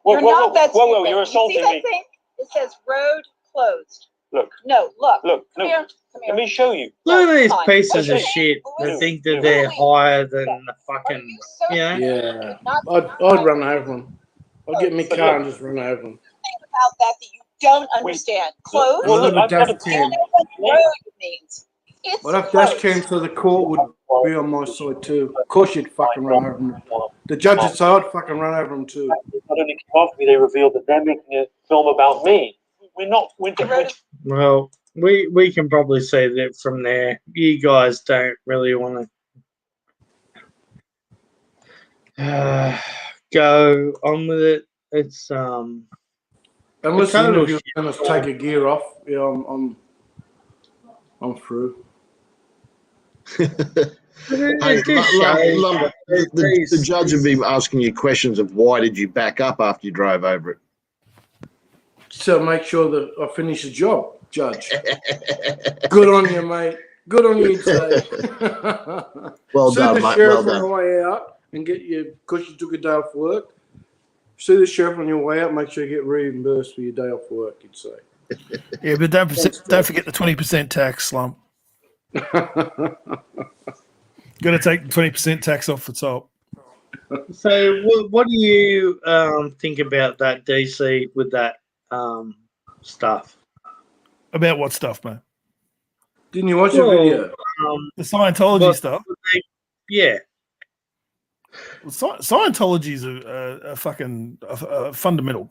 Look, you're not that whoa, stupid. you're You see assaulting that me. thing? It says road closed. Look. No, look. Look, Come look. here. Come here. Let me show you. Look at these Fine. pieces of Okay. shit that Listen, think that Listen. they're higher than the Are fucking, you so Yeah. not I'd run over them. I'd get in my But car look. and just run over them. about that you don't understand? Closed. Well, look, Another I've got dash a cam. Road means. It's I'd have dash closed. cam so the court would be on my side too. Of course you'd fucking run over them. The judge would say I'd fucking run over them too. Not only came after me, they revealed that they're making a film about me. We're well, we can probably see that from there. You guys don't really want to go on with it. It's Unless the total interview's shit. going to take a gear off, yeah, I'm through. Hey, Lumber, the judge would be asking you questions of why did you back up after you drove over it? So make sure that I finish the job, Judge. Good on you, mate. Good on you today. Well See done, the mate. sheriff Well on the done. way out and get you, because you took a day off work. See the sheriff on your way out, make sure you get reimbursed for your day off work, you'd say. Yeah, but don't forget the 20% tax slump. Got to take the 20% tax off the top. so. What do you think about that, DC, with that stuff? About what stuff, man? Didn't you watch the Well, video? The Scientology Well, stuff. Yeah. Well, Scientology is a fucking fundamental.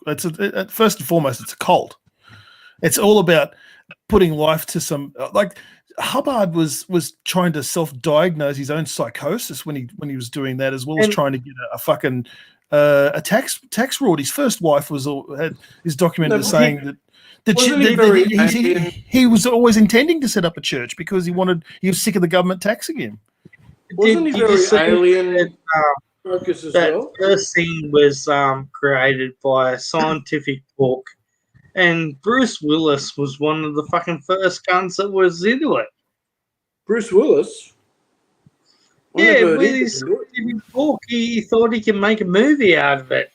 First and foremost, it's a cult. It's all about putting life to some like Hubbard was trying to self-diagnose his own psychosis when he was doing that, as well as trying to get a fucking a tax fraud. His first wife had his documented saying he was always intending to set up a church because he was sick of the government taxing him. Wasn't he Did you very see alien focus as that well? first thing was created by a scientific book, and Bruce Willis was one of the fucking first cunts that was into it. Bruce Willis? I Yeah, never heard with him his do it. scientific book, he thought he could make a movie out of it.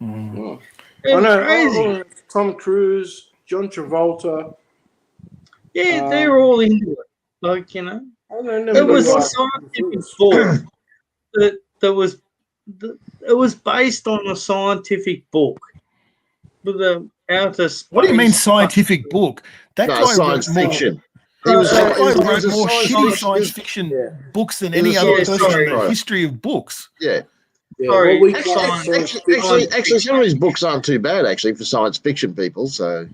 Oh. It I was know. crazy. Oh, Tom Cruise, John Travolta. Yeah, they're all into it. Like, you know, it was a scientific book that was it was based on a scientific book with the outer space. What do you mean scientific book? That No, guy science wrote more. fiction. That guy he wrote was a more science shitty fiction- science fiction Yeah. books than He any was a other science person in fiction the writer. history of books. Yeah. Yeah, Sorry, well, we Actually, some of his books aren't too bad actually for science fiction people. So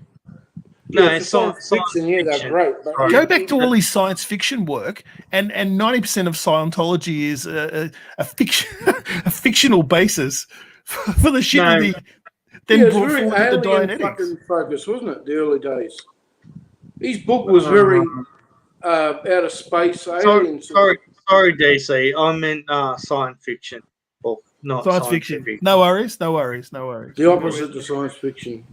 No, for it's science fiction, yeah, they're fiction. great. But Right. Go back to all his science fiction work, and 90% of Scientology is a fiction, a fictional basis for the shit that he then yeah, it was brought very forward with the alien Dianetics. fucking focus, wasn't it? The early days. His book was very out of space, alien. Sorry, DC. I meant science fiction book, not Science fiction. scientific. No worries. The opposite to science fiction.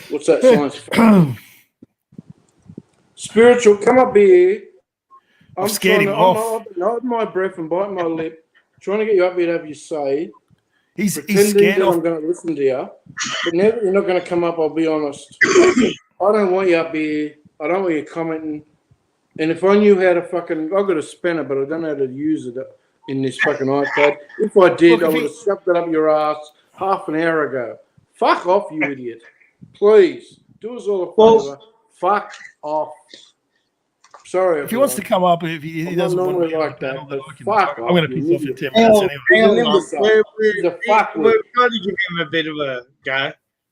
What's that science fiction? Spiritual, come up here. I've scared him off. I'm holding my breath and biting my lip, trying to get you up here to have your say. He's Pretending scared that off. I'm going to listen to you. But now that you're not going to come up, I'll be honest. I don't want you up here. I don't want you commenting. And if I knew how to fucking, I've got a spanner, but I don't know how to use it in this fucking iPad. If I did, Look, I if would have shoved it up your ass half an hour ago. Fuck off, you idiot. Please, do us all a favor. Fuck off. Sorry. If he wants to come up, if he I'm doesn't not want to normally be on like the that, panel, but then I can- fuck I'm going off, to you piss off in idiot. 10 Hang minutes on, anyway. hang on, He's an Mark. imbecile. He's a fuckwit. We're trying to give him a bit of a go.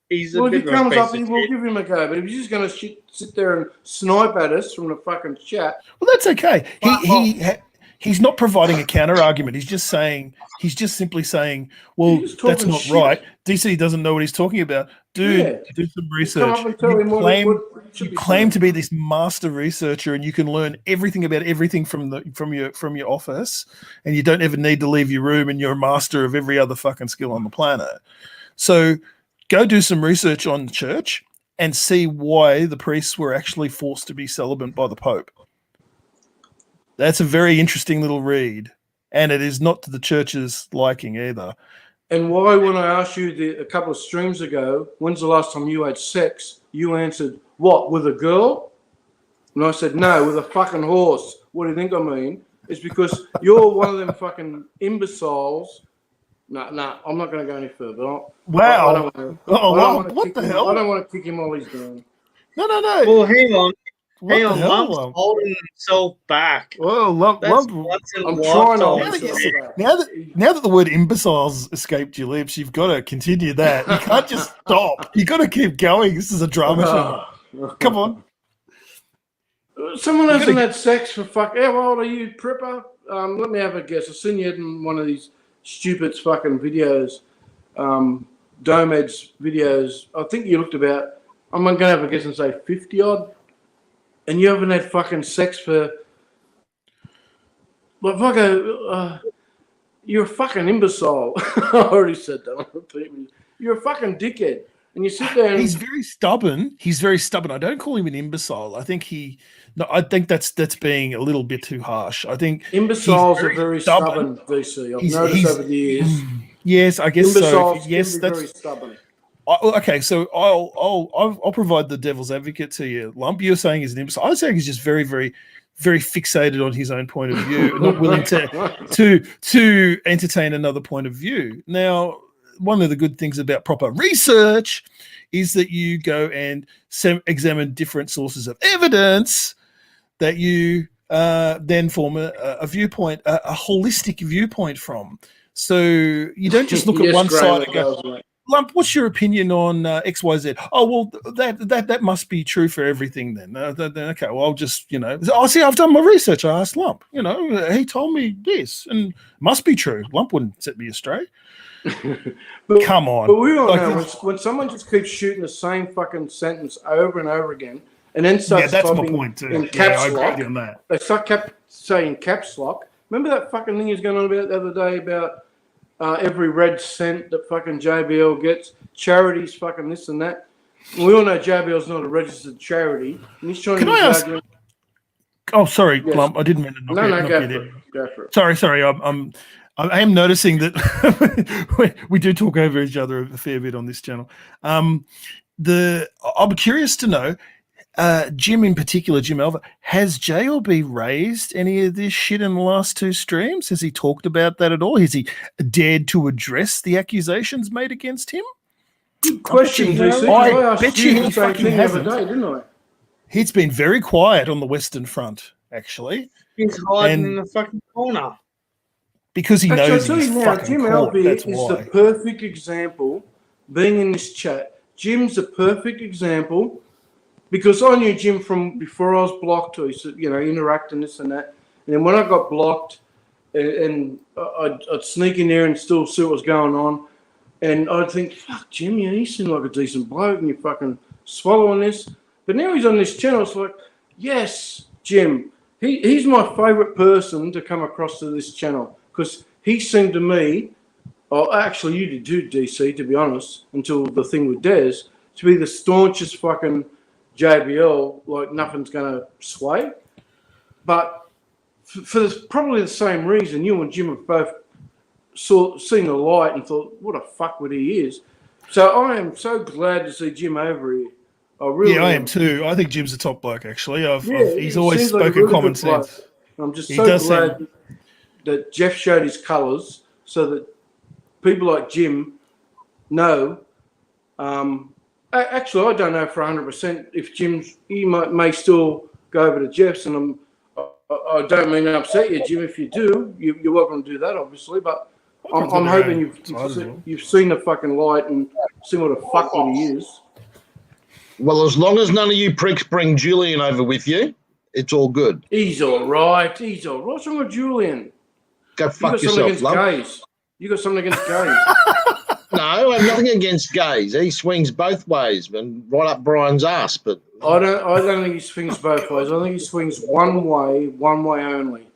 He's a Well, if bit he of a comes piece up, of he will shit. give him a go. But if he's just going to sit there and snipe at us from the fucking chat, Well, that's okay. He's not providing a counter argument. He's just simply saying, well, He's talking that's not shit. right. DC doesn't know what he's talking about. Dude, Yeah. do some come research. up and tell him what it should You be claim saying. to be this master researcher, and you can learn everything about everything from your office, and you don't ever need to leave your room, and you're a master of every other fucking skill on the planet. So go do some research on the church and see why the priests were actually forced to be celibate by the Pope. That's a very interesting little read, and it is not to the church's liking either. And why, when I asked you a couple of streams ago, when's the last time you had sex? You answered, what, with a girl? And I said, no, with a fucking horse. What do you think I mean? It's because you're one of them fucking imbeciles. No, I'm not going to go any further. Wow. I don't wanna, Oh, I don't wanna what kick the him. hell? I don't want to kick him while he's doing. No. Well, hang on. What Hang the on, hell? Lump's holding himself back. Well, That's Lump, once in a I'm trying to lifetime. Now that you hold said- myself back. now that the word imbeciles escaped your lips, you've got to continue that. You can't just stop. You got to keep going. This is a drama show. Come on. Someone You hasn't gotta- had sex for fuck. How old are you, Pripper? Let me have a guess. I've seen you in one of these stupid fucking videos, Domed's videos. I think you looked about, I'm going to have a guess and say 50 odd. And you haven't had fucking sex for. Well, fucking, you're a fucking imbecile. I already said that. You're a fucking dickhead. And you sit there and. He's very stubborn. I don't call him an imbecile. I think I think that's being a little bit too harsh. I think Imbeciles he's are very stubborn. stubborn, DC. I've He's- noticed he's- over the years. yes, I guess so. Imbeciles Yes, can be that's very stubborn. okay. So I'll provide the devil's advocate to you. Lump, you're saying he's an imbecile. I'm saying he's just very, very, very fixated on his own point of view, not willing to entertain another point of view. Now, one of the good things about proper research is that you go and examine different sources of evidence that you then form a viewpoint, a holistic viewpoint from. So you don't just look at Yes, one Graham, side it and go, does, mate. Lump, what's your opinion on XYZ? Oh, well, that must be true for everything then. Okay, well, I'll just, see, I've done my research. I asked Lump, he told me this and must be true. Lump wouldn't set me astray. But- Come on. But we all Like, know when someone just keeps shooting the same fucking sentence over and over again, and then starts that's my typing point too. in Yeah, caps I agree lock, with you on that. they start kept saying caps lock. Remember that fucking thing he was going on about the other day about every red cent that fucking JBL gets, charities, fucking this and that. And we all know JBL's not a registered charity, and he's trying Can to I ask- argument. Oh, sorry, Yes. Lump. I didn't mean to knock No, you go there. for it. Go for it. Sorry. I am noticing that we do talk over each other a fair bit on this channel. I'm curious to know, Jim in particular, Jim Alva, has JLB raised any of this shit in the last 2 streams? Has he talked about that at all? Has he dared to address the accusations made against him? Good question, DC. I bet you he fucking the other hasn't. day, didn't I? He's been very quiet on the Western Front, actually, He's hiding And- in the fucking corner. because he Actually, knows I'll tell he's you now, fucking Jim caught. Albee That's is why. the perfect example, being in this chat. Jim's the perfect example because I knew Jim from before I was blocked, or interacting this and that. And then when I got blocked, and I'd sneak in there and still see what was going on. And I'd think, fuck, Jim, you seem like a decent bloke and you're fucking swallowing this. But now he's on this channel, it's like, yes, Jim, he's my favourite person to come across to this channel because he seemed to me, actually you did too, DC, to be honest, until the thing with Des, to be the staunchest fucking JBL, like nothing's going to sway. But for probably the same reason, you and Jim have both seen the light and thought, what a fuckwit he is. So I am so glad to see Jim over here. I am too. I think Jim's a top bloke, actually. He's he always seems like a spoken really common good bloke. sense. I'm just He so does glad that Jeff showed his colours so that people like Jim know. Actually, I don't know for 100% if he may still go over to Jeff's, and I don't mean to upset you, Jim. If you do, you're welcome to do that, obviously. But I'm hoping you've seen the fucking light and seen what a fuckwit he is. Well, as long as none of you pricks bring Julian over with you, it's all good. He's all right. What's wrong with Julian? Go You fuck got something yourself, against love. gays. You got something against gays. No, I have nothing against gays. He swings both ways and right up Brian's ass. But I don't think he swings both ways. I think he swings one way only.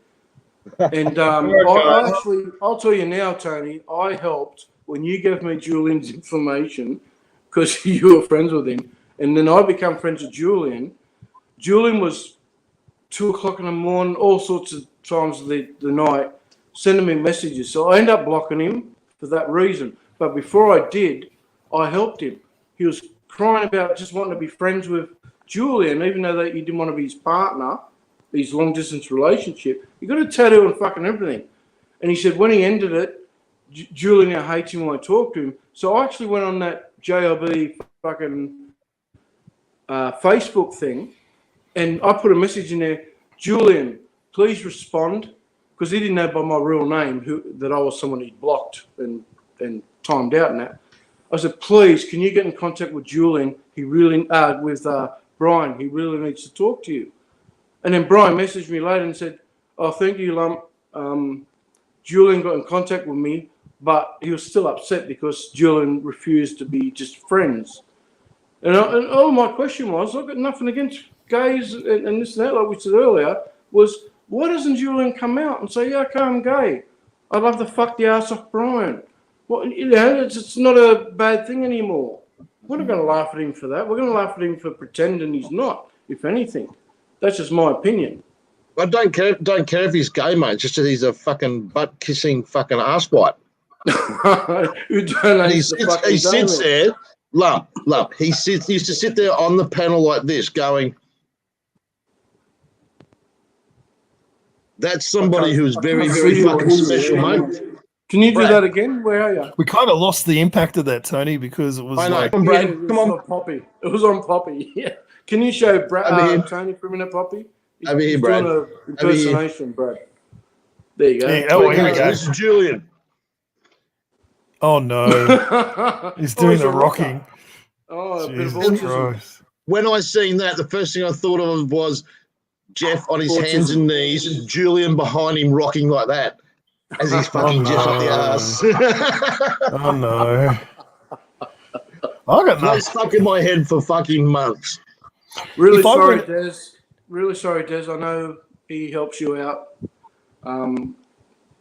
And I'll tell you now, Tony, I helped when you gave me Julian's information because you were friends with him. And then I become friends with Julian. Julian was 2:00 in the morning, all sorts of times of the night, sending me messages. So I ended up blocking him for that reason. But before I did, I helped him. He was crying about just wanting to be friends with Julian, even though that he didn't want to be his partner, his long-distance relationship. He got a tattoo and fucking everything. And he said when he ended it, Julian now hates him when I talk to him. So I actually went on that JLB fucking Facebook thing, and I put a message in there, Julian, please respond, because he didn't know by my real name that I was someone he'd blocked and timed out and that. I said, please, can you get in contact with Julian? He really, with Brian, he really needs to talk to you. And then Brian messaged me later and said, oh, thank you, Lump. Julian got in contact with me, but he was still upset because Julian refused to be just friends. And all my question was, I've got nothing against gays and this and that, like we said earlier, was why doesn't Julian come out and say, yeah, okay, I'm gay. I'd love to fuck the ass off Brian. Well, it's not a bad thing anymore. We're not going to laugh at him for that. We're going to laugh at him for pretending he's not, if anything. That's just my opinion. I don't care if he's gay, mate. Just that he's a fucking butt-kissing fucking asswipe. Who donates He sits there, lump. He used to sit there on the panel like this going, that's somebody who's very, very fucking special, mate. Can you do Brad. that again? Where are you? We kind of lost the impact of that, Tony, because it was I know. like, Come on, Brad. Yeah, it Come was on. Poppy. It was on Poppy. Yeah. Can you show Over here. Tony for a minute, Poppy? Over here, He's Brad. doing an impersonation, Brad. There you go. Yeah, oh, here we go. This is Julian. oh no, he's doing the rocking. Oh, a bit of Jesus autism. Christ. When I seen that, the first thing I thought of was Jeff on his hands and knees, and Julian behind him rocking like that as he's fucking Jeff up the ass. Oh no. I got That nothing. stuck in my head for fucking months. Really If I sorry, were- Des. Really sorry, Des. I know he helps you out.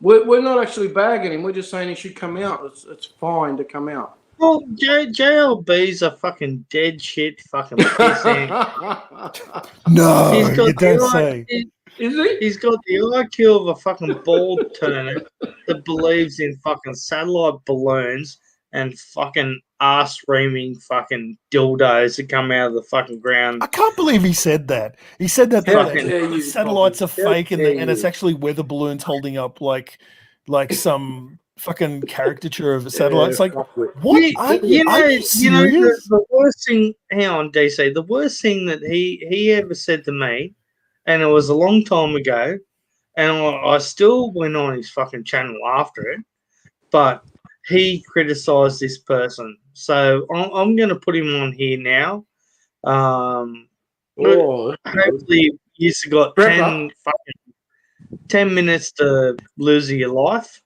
We're not actually bagging him. We're just saying he should come out. It's fine to come out. Well, JLB's a fucking dead shit fucking pissant. No, He's got you don't like, say. Is he? He's got the IQ of a fucking bald turnip that believes in fucking satellite balloons and fucking ass reaming fucking dildos that come out of the fucking ground. I can't believe he said that. He said that How the dare you, satellites are Poppy. How fake and, dare and it's you. actually weather balloons holding up like some fucking caricature of a satellite. It's like, what? Are you serious? The worst thing. Hang on, DC. The worst thing that he ever said to me, and it was a long time ago, and I still went on his fucking channel after it, but he criticised this person. So I'm going to put him on here now. Oh, Hopefully, you've got Prepper. 10 minutes to lose your life.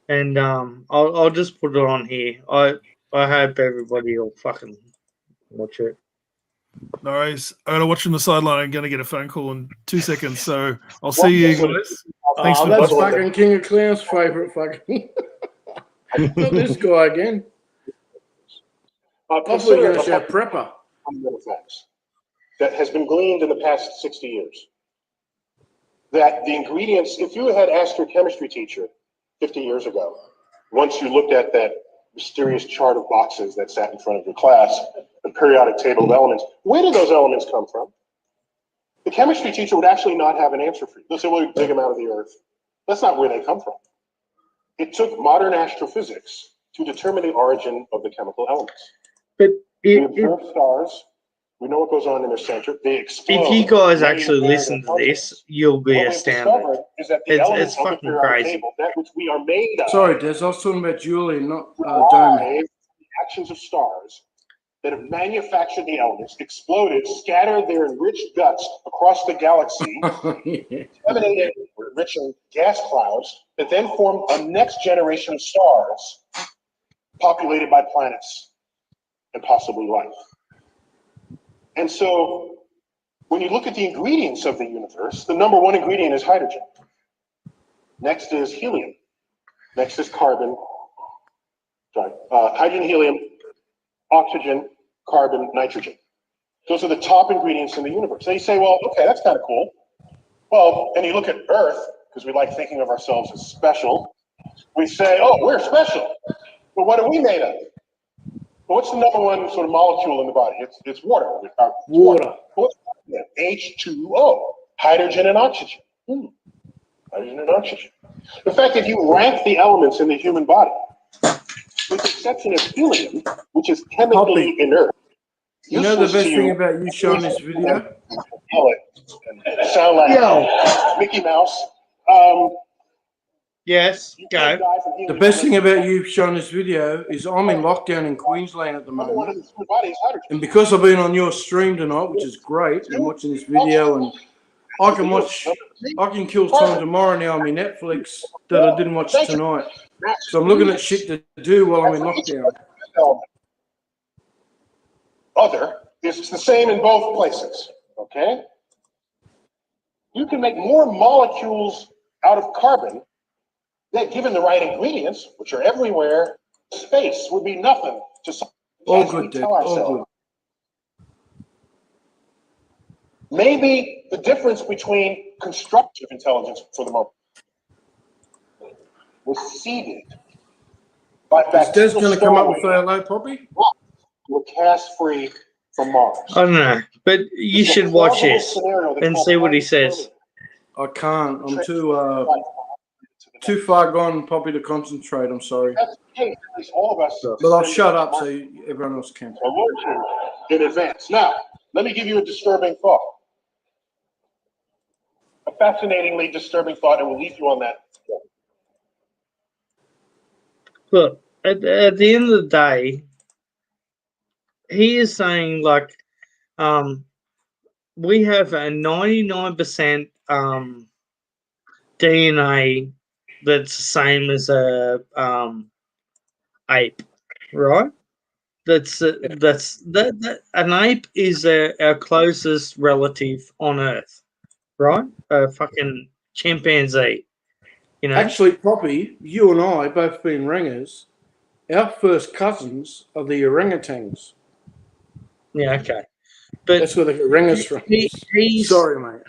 And I'll just put it on here. I hope everybody will fucking watch it. No worries. I gotta watch from the sideline. I'm gonna get a phone call in 2 seconds. So I'll see you guys. Thanks for that's watching. fucking King of Clowns' favourite fucking. Not this guy again. I thought you were going to shout Prepper. Effects that has been gleaned in the past 60 years. That the ingredients, if you had asked your chemistry teacher 50 years ago, once you looked at that mysterious chart of boxes that sat in front of your class, the periodic table of elements, where do those elements come from? The chemistry teacher would actually not have an answer for you. They'll say, well, you dig them out of the earth. That's not where they come from. It took modern astrophysics to determine the origin of the chemical elements. But We observe stars. We know what goes on in their center. They explode. if you guys laying actually bare listen their to this, functions. you'll be What we've astounded. discovered is that the It's elements of the fucking periodic crazy. table, that which we are made of, Sorry, Des. I was talking about Julian, not derive Damon. the actions of stars that have manufactured the elements, exploded, scattered their enriched guts across the galaxy, emanated enriching gas clouds that then formed a next generation of stars populated by planets and possibly life. And so when you look at the ingredients of the universe, the number one ingredient is hydrogen. Next is helium. Next is carbon. Hydrogen, helium, oxygen, carbon, nitrogen. Those are the top ingredients in the universe. They say, well, okay, that's kind of cool. Well, and you look at Earth, because we like thinking of ourselves as special. We say, oh, we're special. But what are we made of? Well, what's the number one sort of molecule in the body? It's water. Water. What's that? H2O, hydrogen and oxygen. Hydrogen and oxygen. In fact, if you rank the elements in the human body, with the exception of helium, which is chemically inert. You know the best thing about you showing this video? Sound like Mickey Mouse. Yes, go. The best thing about you showing this video is I'm in lockdown in Queensland at the moment. And because I've been on your stream tonight, which is great, and watching this video, and I can kill time tomorrow now on my Netflix that I didn't watch tonight. So I'm looking at shit to do while I'm in lockdown. It's the same in both places, okay? You can make more molecules out of carbon that, given the right ingredients, which are everywhere, space would be nothing to all good, Dick. All good. Maybe the difference between constructive intelligence, for the moment, was seeded by Is Des going to come up with a hello, Poppy? We're cast free from Mars. I don't know, but you should watch this and see what he says. I can't. I'm too far gone, Poppy, to concentrate. I'm sorry. That's the case, at least all of us. But I'll shut up so everyone else can. I want you in advance. Now, let me give you a disturbing thought. A fascinatingly disturbing thought, and we'll leave you on that. Look, at the end of the day, he is saying, like, we have a 99% DNA that's the same as a ape, right? An ape is our closest relative on Earth, right? A fucking chimpanzee. You know? Actually, Poppy, you and I both being ringers, our first cousins are the orangutans. Yeah, okay. But That's where they get ringers from. he's Sorry, mate.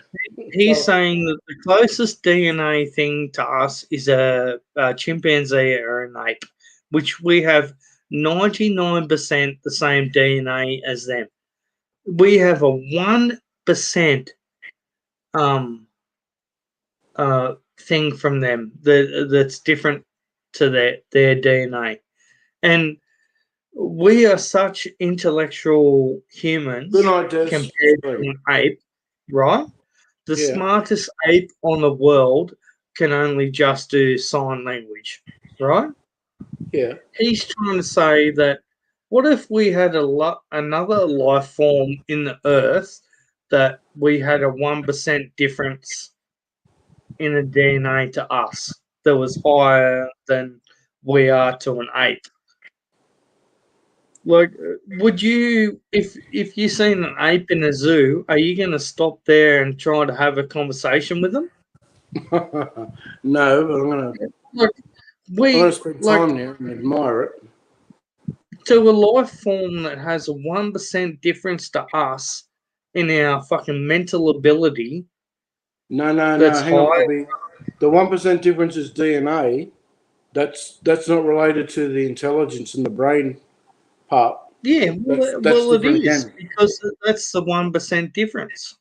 he's saying that the closest DNA thing to us is a chimpanzee or an ape, which we have 99% the same DNA as them. We have a 1% thing from them that's different to their DNA. And we are such intellectual humans Good night, Des. compared to an ape, right? The Yeah. smartest ape on the world can only just do sign language, right? Yeah. He's trying to say that what if we had another life form in the earth that we had a 1% difference in the DNA to us that was higher than we are to an ape? Like, would you, if you seen an ape in a zoo, are you going to stop there and try to have a conversation with them? No, but I'm gonna spend time there and admire it. To a life form that has a 1% difference to us in our fucking mental ability. No. That's Hang on, high. Bobby. The 1% difference is DNA. That's not related to the intelligence in the brain part. Yeah, That's it different is again. because that's the 1% difference.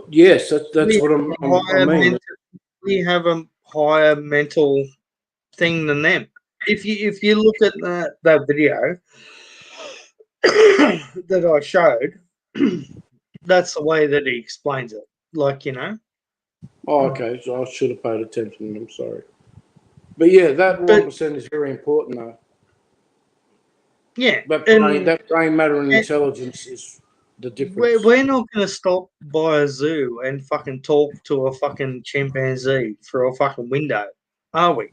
Yes, that's what I mean. We have a higher mental thing than them. If you look at that video that I showed, that's the way that he explains it. Like, you know. Oh, okay. So I should have paid attention. I'm sorry. But yeah, that 1% is very important, though. Yeah. That brain matter and intelligence is the difference. We're not going to stop by a zoo and fucking talk to a fucking chimpanzee through a fucking window, are we?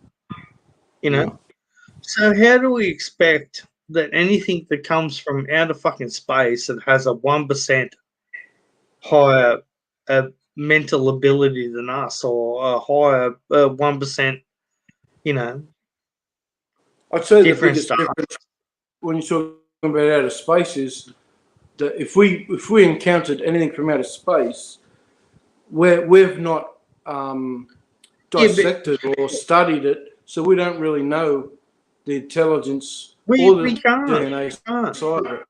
You know? No. So how do we expect that anything that comes from out of fucking space that has a 1% higher mental ability than us, or a higher 1%, you know, I'd say the difference biggest to us? difference when you're talking about outer space is that if we encountered anything from outer space, we've not dissected or studied it, so we don't really know the intelligence or the DNA side of it.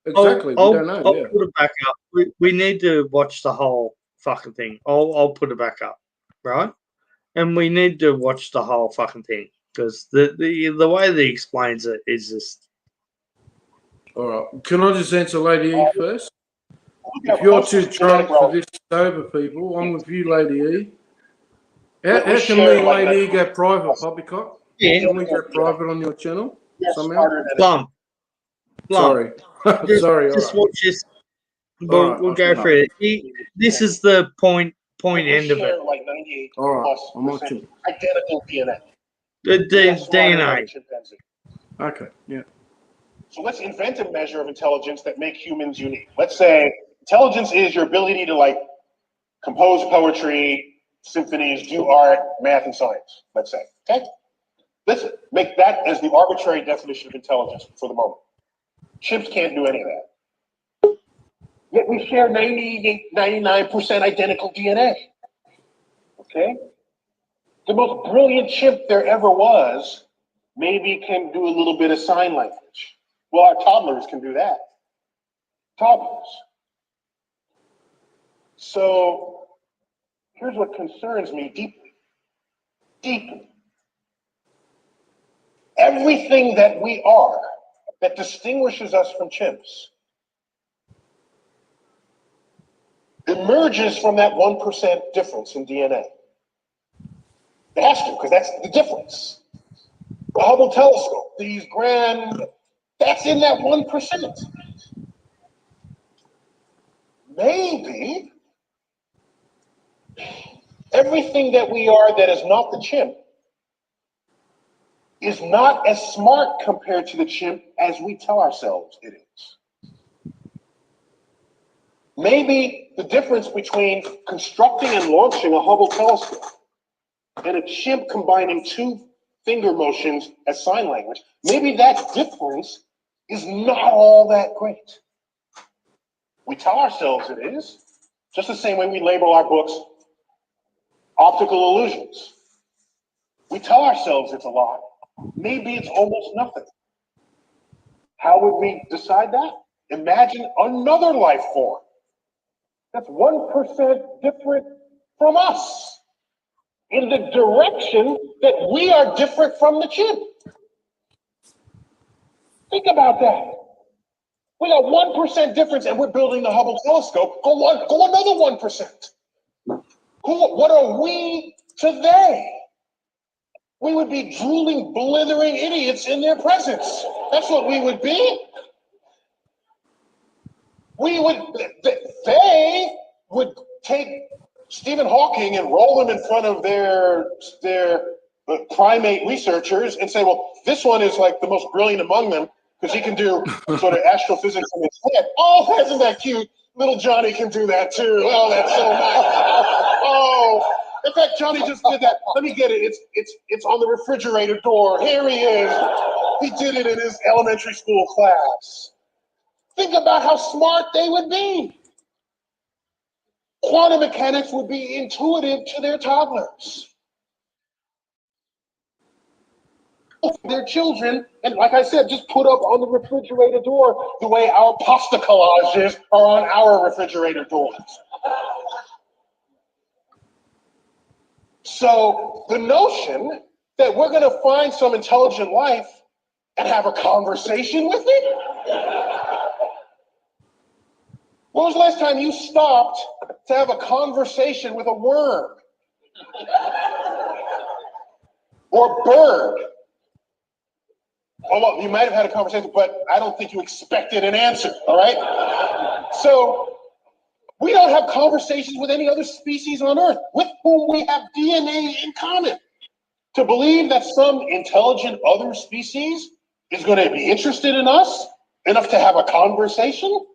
Exactly, we don't know. I'll put it back up. We need to watch the whole fucking thing. I'll put it back up, right? And we need to watch the whole fucking thing because the way that he explains it is just. All right. Can I just answer Lady E first? If you're too drunk for this sober people, I'm with you, Lady E. How can me and Lady E go private, Poppycock? Yeah. Can we go private on your channel somehow? Plum. Sorry. Sorry. Just watch this. All right, We'll go for it. This is the point end of it. Like 98 All right, plus I'm watching. identical DNA. The That's smarter than DNA. a chimpanzee. Okay, yeah. So let's invent a measure of intelligence that make humans unique. Let's say intelligence is your ability to like compose poetry, symphonies, do art, math, and science. Let's say, okay? Let's make that as the arbitrary definition of intelligence for the moment. Chimps can't do any of that. Yet we share 99% identical DNA. Okay? The most brilliant chimp there ever was maybe can do a little bit of sign language. Well, our toddlers can do that. Toddlers. So here's what concerns me deeply. Deeply. Everything that we are that distinguishes us from chimps emerges from that 1% difference in DNA. It has to, because that's the difference. The Hubble telescope, these grand, that's in that 1%. Maybe everything that we are that is not the chimp is not as smart compared to the chimp as we tell ourselves it is. Maybe the difference between constructing and launching a Hubble telescope and a chimp combining two finger motions as sign language, maybe that difference is not all that great. We tell ourselves it is, just the same way we label our books optical illusions. We tell ourselves it's a lot. Maybe it's almost nothing. How would we decide that? Imagine another life form that's 1% different from us in the direction that we are different from the chip. Think about that. We got 1% difference and we're building the Hubble telescope. Go another 1%. What are we to they? We would be drooling, blithering idiots in their presence. That's what we would be. They would take Stephen Hawking and roll him in front of their primate researchers and say, well, this one is like the most brilliant among them because he can do sort of astrophysics in his head. Oh, isn't that cute? Little Johnny can do that too. Oh, that's so nice. Oh, in fact, Johnny just did that. Let me get it. It's on the refrigerator door. Here he is. He did it in his elementary school class. Think about how smart they would be. Quantum mechanics would be intuitive to their toddlers. Their children, and like I said, just put up on the refrigerator door the way our pasta collages are on our refrigerator doors. So the notion that we're going to find some intelligent life and have a conversation with it? When was the last time you stopped to have a conversation with a worm? Or bird? Well, you might have had a conversation, but I don't think you expected an answer, all right? So we don't have conversations with any other species on Earth with whom we have DNA in common. To believe that some intelligent other species is going to be interested in us enough to have a conversation?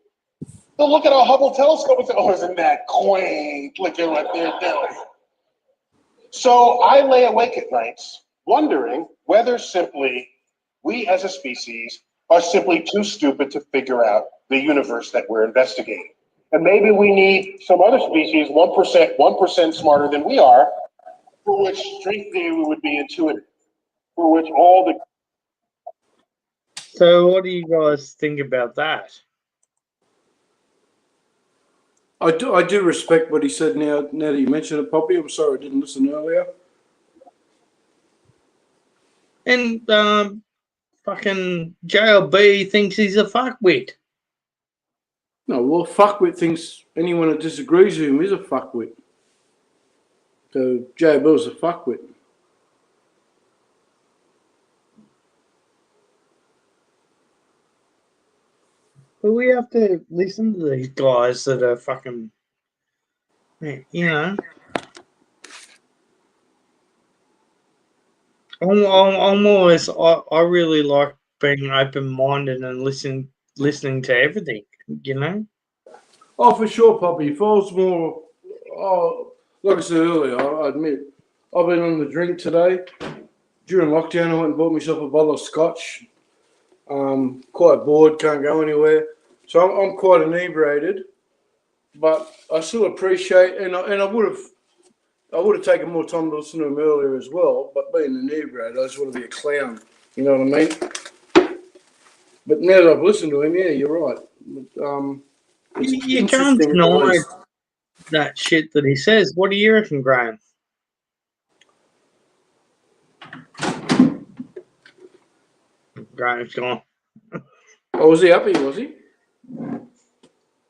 They'll look at our Hubble telescope and say, oh, isn't that quaint? Look at what they're doing. So I lay awake at nights wondering whether simply we as a species are simply too stupid to figure out the universe that we're investigating. And maybe we need some other species, 1% smarter than we are, for which string theory would be intuitive, for which all the... So what do you guys think about that? I do respect what he said now that you mentioned it, Poppy. I'm sorry I didn't listen earlier. And fucking JLB thinks he's a fuckwit. No, well, fuckwit thinks anyone that disagrees with him is a fuckwit. So Joe Bill's a fuckwit. But we have to listen to these guys that are fucking, you know. I'm always, I really like being open-minded and listening to everything, you know. Oh, for sure, Poppy. If I was more, like I said earlier, I admit, I've been on the drink today. During lockdown, I went and bought myself a bottle of scotch. Quite bored, can't go anywhere. So I'm quite inebriated, but I still appreciate, and I would have taken more time to listen to him earlier as well, but being inebriated, I just want to be a clown, you know what I mean? But now that I've listened to him, yeah, you're right. But, you can't deny that shit that he says. What do you reckon, Graham? Graham's gone. Oh, was he happy, was he?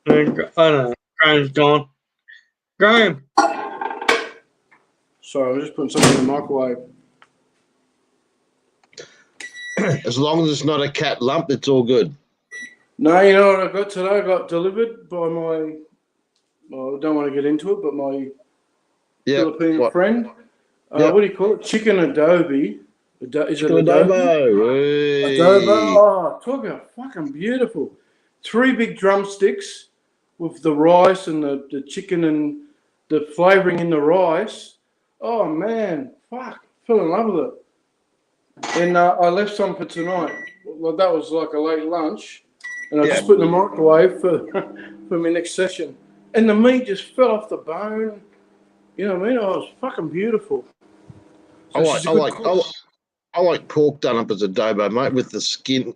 I don't know. Graham's gone. Graham. Sorry, I was just putting something in the microwave. As long as it's not a cat lump, it's all good. No, you know what I got today? I got delivered by my, well, I don't want to get into it, but my Filipino friend. What do you call it? Chicken adobe. Is it adobo? Adobo. Oh, talk about fucking beautiful. 3 big drumsticks with the rice and the chicken and the flavouring in the rice. Oh, man. Fuck. Fell in love with it. And I left some for tonight. Well, that was like a late lunch. And I just put in the microwave for for my next session, and the meat just fell off the bone. You know what I mean? Oh, it was fucking beautiful. So she's a good cook. I like pork done up as adobo, mate, with the skin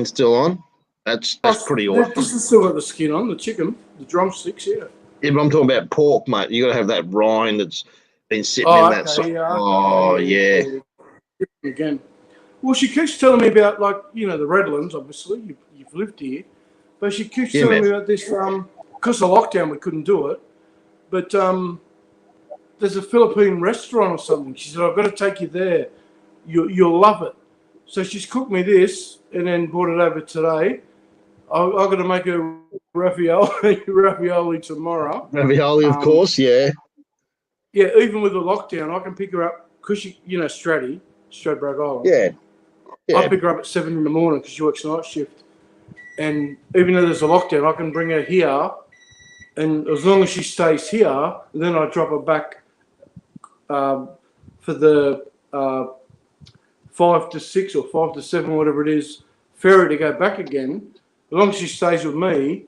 still on. That's pretty awesome. This has still got the skin on, the chicken, the drumsticks, yeah. Yeah, but I'm talking about pork, mate. You got to have that rind that's been sitting in that. Yeah. Again. Well, she keeps telling me about, like, you know, the Redlands, obviously. You've lived here. But she keeps telling me about this, because of lockdown, we couldn't do it. But there's a Philippine restaurant or something. She said, I've got to take you there. You'll love it. So she's cooked me this and then brought it over today. I've got to make a ravioli tomorrow. Ravioli, of course, yeah. Yeah, even with the lockdown, I can pick her up because she, you know, Stradbroke Island. Yeah. I pick her up at 7 in the morning because she works night shift. And even though there's a lockdown, I can bring her here. And as long as she stays here, then I drop her back for the 5 to 6 or 5 to 7, whatever it is, ferry to go back again. As long as she stays with me,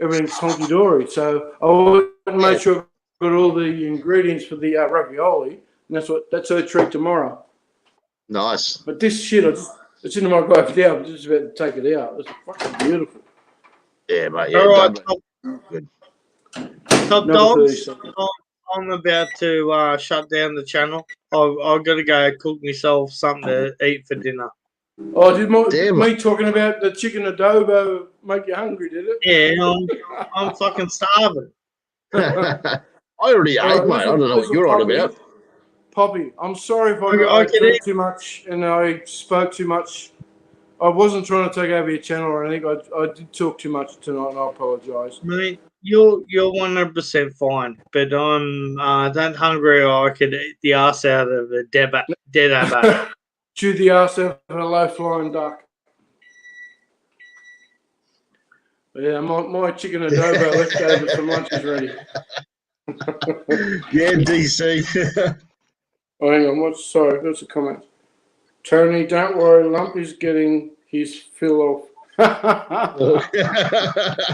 everything's honky-dory. So I want to make sure I've got all the ingredients for the ravioli, and that's her treat tomorrow. Nice. But this shit, it's in the microwave now. I'm just about to take it out. It's fucking beautiful. Yeah, mate. Yeah, All right, good. Top Number dogs. 37. I'm about to shut down the channel. I've got to go cook myself something to eat for dinner. Oh, did me talking about the chicken adobo make you hungry, did it? Yeah, I'm fucking starving. I already ate, mate. I don't know what you're on about. Poppy, I'm sorry if I talked too much and I spoke too much. I wasn't trying to take over your channel or anything. I did talk too much tonight, and I apologise. Mate, you're 100% fine, but I'm that hungry I could eat the ass out of a dead abba. Chew the ass out of a low-flying duck. Yeah, my chicken adobo leftovers from lunch is ready. Yeah, DC. Oh, hang on. Sorry, there's a comment. Tony, don't worry. Lump is getting his fill off.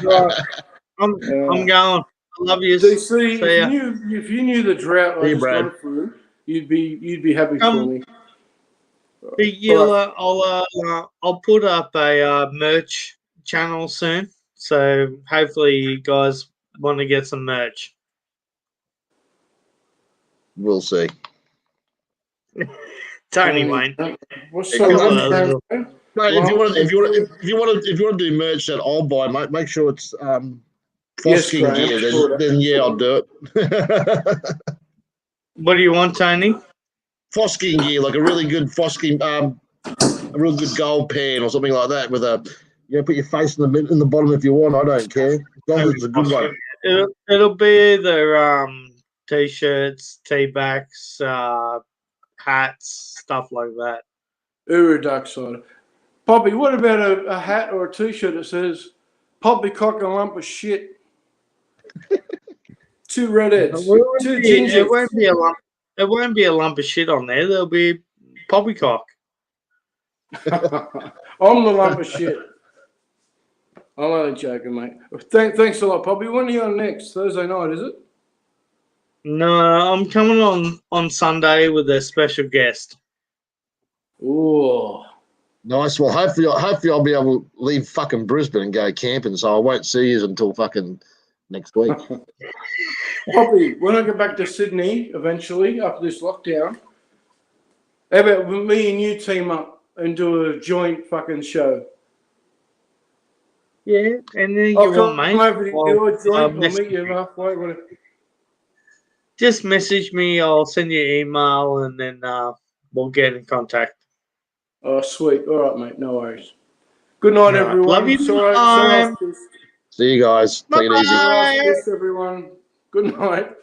Right. I'm going. I love you. DC, if you knew the drought I just gone through, you'd be happy for me. I'll put up a merch channel soon, so hopefully you guys want to get some merch. We'll see. Tony Wayne. What's Mate, if you want to do merch that I'll buy, mate, make sure it's Fosking gear. Then yeah, I'll do it. What do you want, Tony? Fosking gear, like a really good Fosking, a real good gold pan or something like that with a, put your face in the bottom if you want. I don't care. As long as it's a good one. It'll be either t-shirts, teabacks, hats, stuff like that. Dark side. Poppy, what about a hat or a t-shirt that says "Poppy cock and lump of shit"? 2 redheads, 2 gingers. It won't be a lump of shit on there. There'll be poppycock. I'm the lump of shit. I'm only joking, mate. Thanks a lot, Poppy. When are you on next? Thursday night, is it? No, I'm coming on Sunday with a special guest. Ooh. Nice. Well, hopefully I'll be able to leave fucking Brisbane and go camping, so I won't see you until fucking next week. Poppy, when I get back to Sydney eventually after this lockdown, how about me and you team up and do a joint fucking show? Yeah, and then I'll come over to you, a joint, I'll meet you halfway. Whatever. Just message me. I'll send you an email, and then we'll get in contact. Oh, sweet. All right, mate. No worries. Good night, everyone. Love you. See you guys. Take it easy. Yes, everyone. Good night.